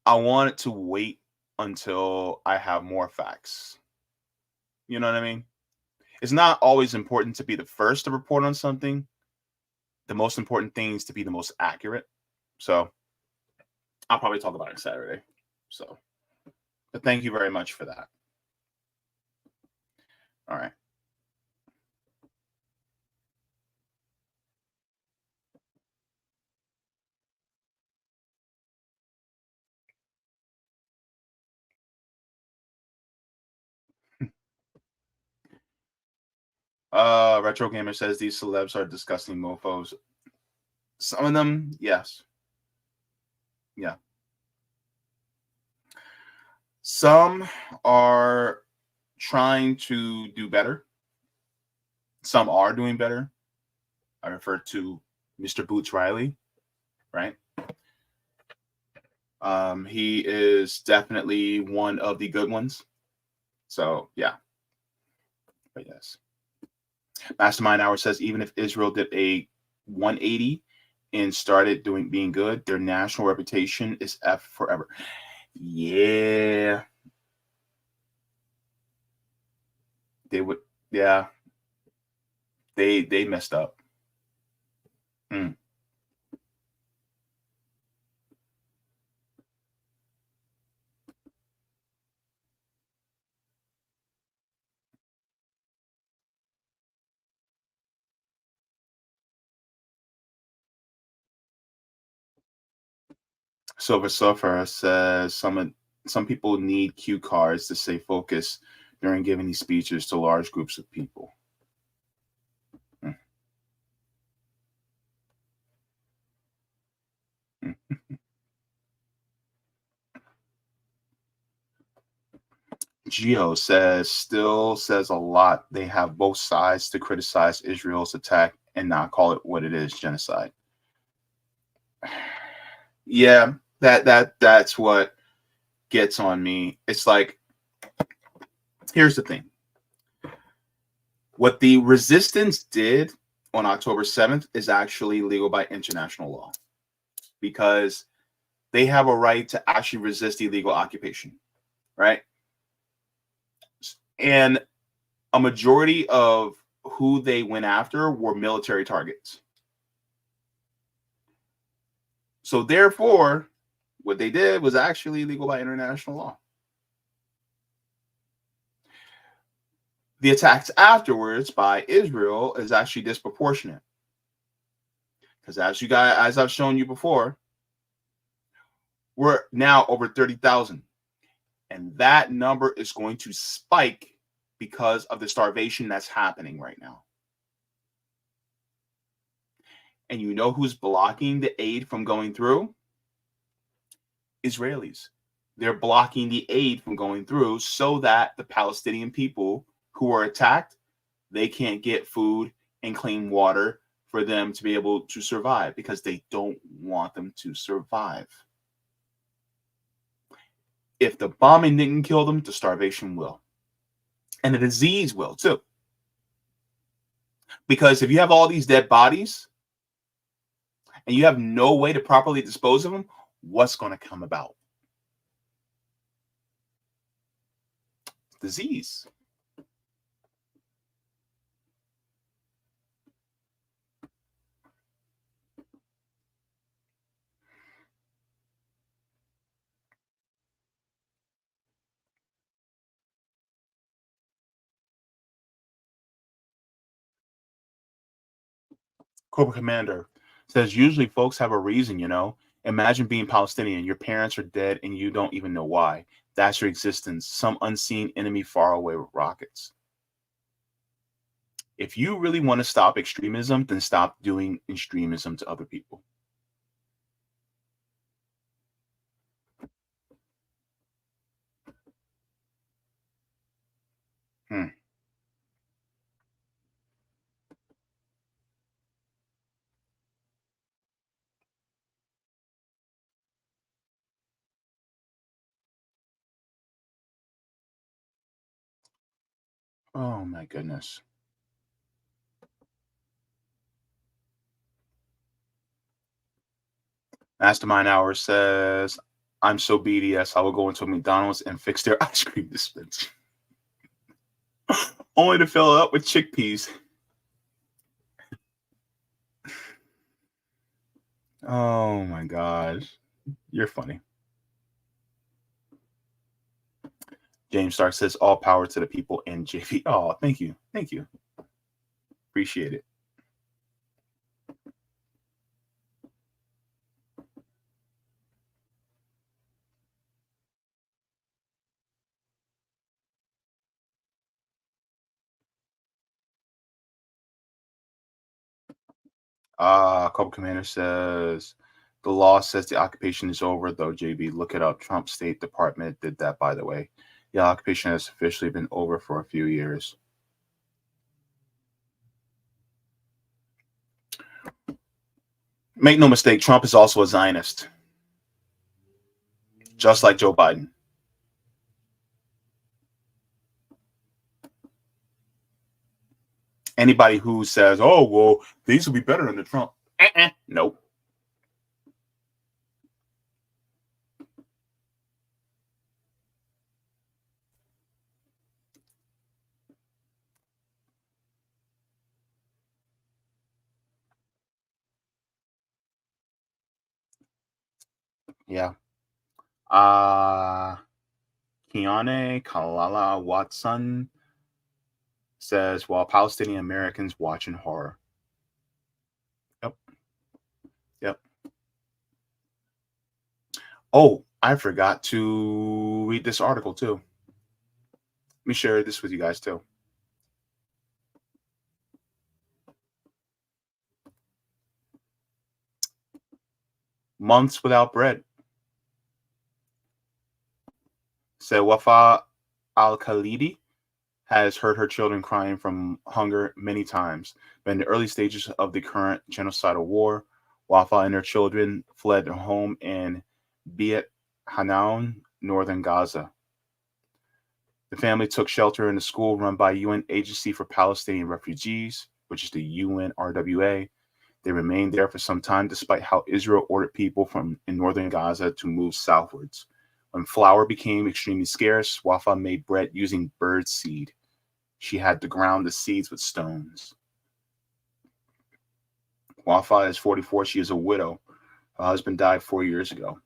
I want to wait until I have more facts. You know what I mean? It's not always important to be the first to report on something. The most important thing is to be the most accurate. So I'll probably talk about it Saturday. So, but thank you very much for that. All right. Retro Gamer says these celebs are disgusting mofos. Some of them, yes. Yeah. Some are trying to do better. Some are doing better. I refer to Mr. Boots Riley, right? He is definitely one of the good ones. So, yeah. But yes. Mastermind Hour says even if Israel did a 180 and started being good, their national reputation is F forever. Yeah. They would, yeah. They messed up. Silver Surfer says some people need cue cards to stay focused during giving these speeches to large groups of people. Geo still says a lot. They have both sides to criticize Israel's attack and not call it what it is, genocide. Yeah, that's what gets on me. It's like, here's the thing. What the resistance did on October 7th is actually legal by international law because they have a right to actually resist illegal occupation, right? And a majority of who they went after were military targets. So therefore, what they did was actually legal by international law. The attacks afterwards by Israel is actually disproportionate. Because as I've shown you before, we're now over 30,000. And that number is going to spike because of the starvation that's happening right now. And you know who's blocking the aid from going through? Israelis. They're blocking the aid from going through so that the Palestinian people who are attacked, they can't get food and clean water for them to be able to survive because they don't want them to survive. If the bombing didn't kill them, the starvation will. And the disease will too. Because if you have all these dead bodies and you have no way to properly dispose of them, what's going to come about? Disease. Cobra Commander says, usually folks have a reason, you know. Imagine being Palestinian. Your parents are dead and you don't even know why. That's your existence. Some unseen enemy far away with rockets. If you really want to stop extremism, then stop doing extremism to other people. Oh my goodness. Mastermind Hour says, I'm so BDS, I will go into a McDonald's and fix their ice cream dispenser. Only to fill it up with chickpeas. Oh my gosh. You're funny. James Stark says, all power to the people in JV. Oh, thank you. Thank you. Appreciate it. Cobra Commander says, the law says the occupation is over, though, JB. Look it up. Trump State Department did that, by the way. The occupation has officially been over for a few years. Make no mistake, Trump is also a Zionist, just like Joe Biden. Anybody who says, oh, well, these will be better under Trump. Nope. Yeah. Kiane Kalala Watson says, while Palestinian Americans watch in horror. Yep. Yep. Oh, I forgot to read this article too. Let me share this with you guys too. Months without bread. Said Wafa Al-Khalidi has heard her children crying from hunger many times. But in the early stages of the current genocidal war, Wafa and her children fled their home in Beit Hanoun, northern Gaza. The family took shelter in a school run by UN Agency for Palestinian Refugees, which is the UNRWA. They remained there for some time, despite how Israel ordered people in northern Gaza to move southwards. When flour became extremely scarce, Wafa made bread using bird seed. She had to ground the seeds with stones. Wafa is 44. She is a widow. Her husband died 4 years ago.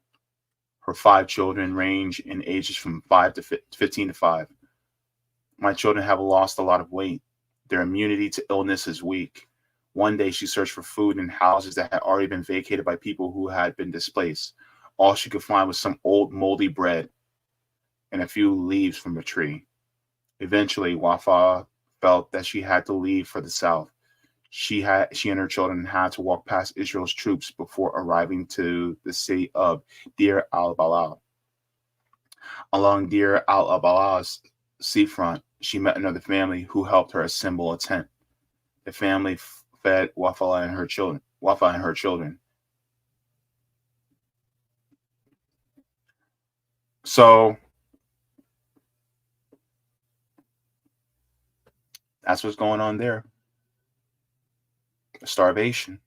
Her 5 children range in ages from 15 to 5. My children have lost a lot of weight. Their immunity to illness is weak. One day she searched for food in houses that had already been vacated by people who had been displaced. All she could find was some old moldy bread and a few leaves from a tree. Eventually, Wafa felt that she had to leave for the south. She and her children had to walk past Israel's troops before arriving to the city of Deir al-Balah. Along Deir al-Balah's seafront, she met another family who helped her assemble a tent. The family fed Wafa and her children. So that's what's going on there. Starvation.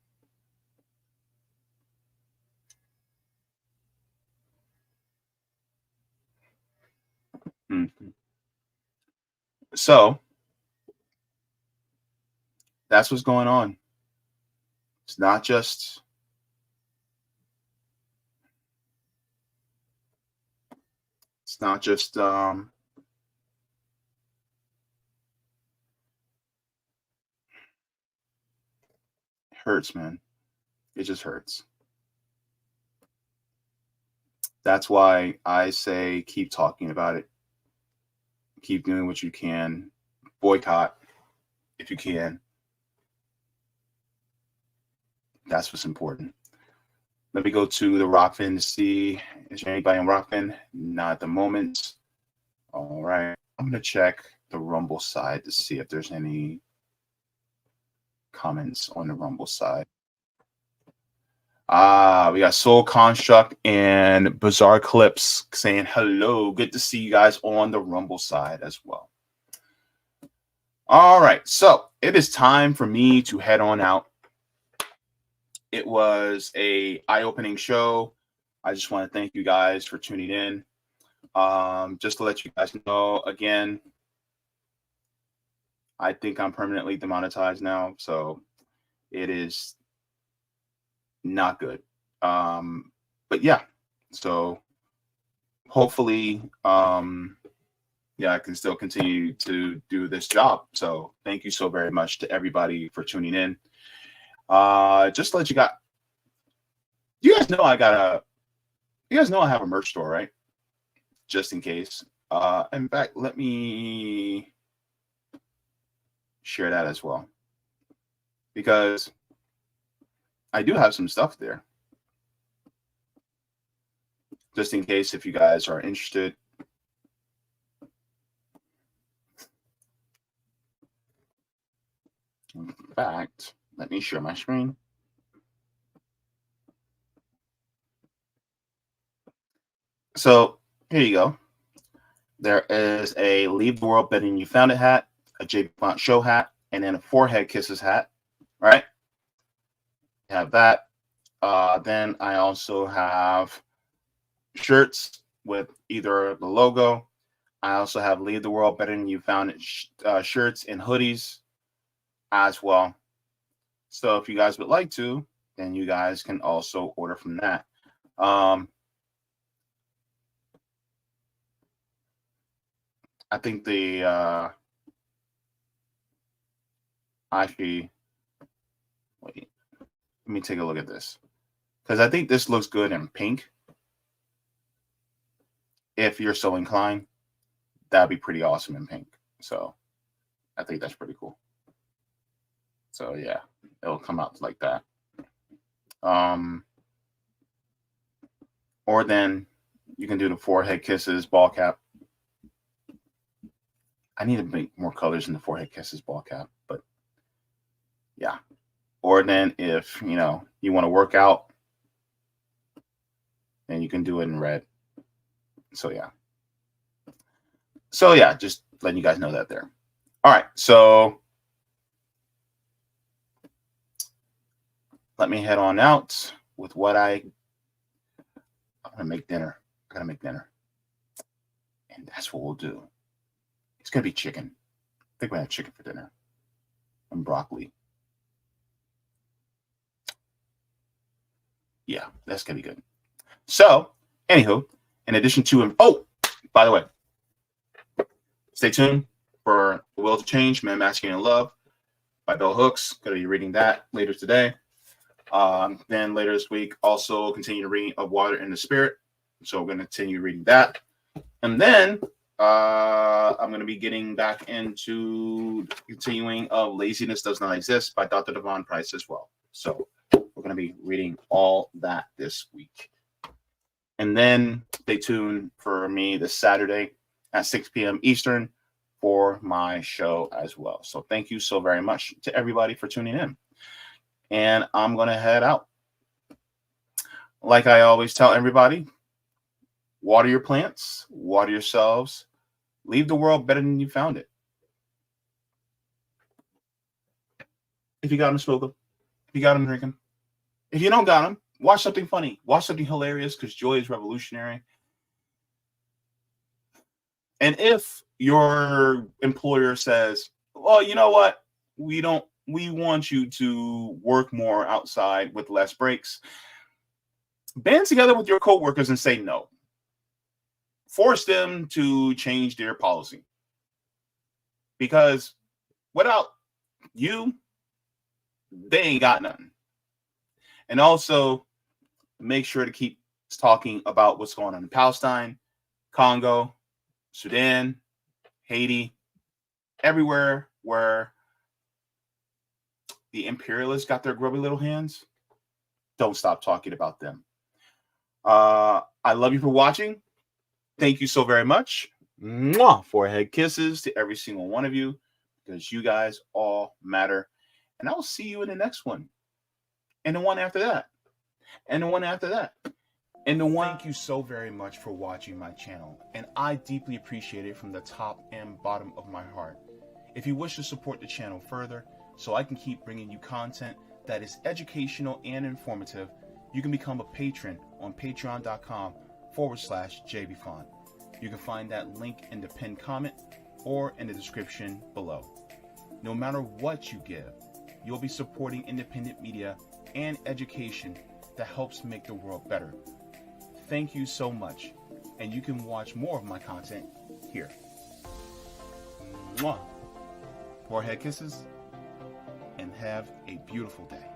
Mm-hmm. So that's what's going on. It's not just hurts, man. It just hurts. That's why I say keep talking about it. Keep doing what you can. Boycott if you can. That's what's important. Let me go to the Rockfin to see. Is there anybody in Rockfin? Not at the moment. All right. I'm going to check the Rumble side to see if there's any comments on the Rumble side. We got Soul Construct and Bizarre Clips saying hello. Good to see you guys on the Rumble side as well. All right. So it is time for me to head on out. It was a eye-opening show. I just want to thank you guys for tuning in. Just to let you guys know, again, I think I'm permanently demonetized now, so it is not good. But yeah, so hopefully, I can still continue to do this job. So thank you so very much to everybody for tuning in. Just to let you guys know I have a merch store, right? Just in case. In fact, let me share that as well, because I do have some stuff there. Just in case if you guys are interested. In fact, let me share my screen. So here you go. There is a Leave the World Better Than You Found It hat, a Jaybefaunt show hat, and then a Forehead Kisses hat. All right. Have that. Then I also have shirts with either the logo. I also have Leave the World Better Than You Found It shirts and hoodies as well. So if you guys would like to, then you guys can also order from that. I think actually, wait, let me take a look at this, because I think this looks good in pink. If you're so inclined, that'd be pretty awesome in pink. So I think that's pretty cool. So yeah, it'll come out like that. Or then you can do the Forehead Kisses ball cap. I need to make more colors in the Forehead Kisses ball cap, but yeah. Or then if you want to work out, then you can do it in red. So yeah. Just letting you guys know that there. All right, so let me head on out with what I'm gonna make dinner. I gotta make dinner, and that's what we'll do. It's gonna be chicken. I think we're gonna have chicken for dinner and broccoli. Yeah, that's gonna be good. So, anywho, in addition to by the way, stay tuned for The Will to Change, Men, Masculine, and Love. by Bell Hooks. Going to be reading that later today. Then later this week, also continue reading Of Water and the Spirit. So we're going to continue reading that. And then I'm going to be getting back into continuing of Laziness Does Not Exist by Dr. Devon Price as well. So we're going to be reading all that this week. And then stay tuned for me this Saturday at 6 p.m. Eastern for my show as well. So thank you so very much to everybody for tuning in. And I'm going to head out. Like I always tell everybody, water your plants, water yourselves, leave the world better than you found it. If you got them, smoke them. If you got them, drink them. If you don't got them, watch something funny. Watch something hilarious, because joy is revolutionary. And if your employer says, well, you know what? We want you to work more outside with less breaks, band together with your coworkers and say no. Force them to change their policy. Because without you, they ain't got nothing. And also, make sure to keep talking about what's going on in Palestine, Congo, Sudan, Haiti, everywhere where the imperialists got their grubby little hands. Don't stop talking about them. I love you for watching. Thank you so very much. Mwah! Forehead kisses to every single one of you, because you guys all matter. And I will see you in the next one. And the one after that. And the one after that. And the one. Thank you so very much for watching my channel. And I deeply appreciate it from the top and bottom of my heart. If you wish to support the channel further, so I can keep bringing you content that is educational and informative, you can become a patron on patreon.com/Jaybefaunt. You can find that link in the pinned comment or in the description below. No matter what you give, you'll be supporting independent media and education that helps make the world better. Thank you so much, and you can watch more of my content here. Mwah. Forehead kisses, and have a beautiful day.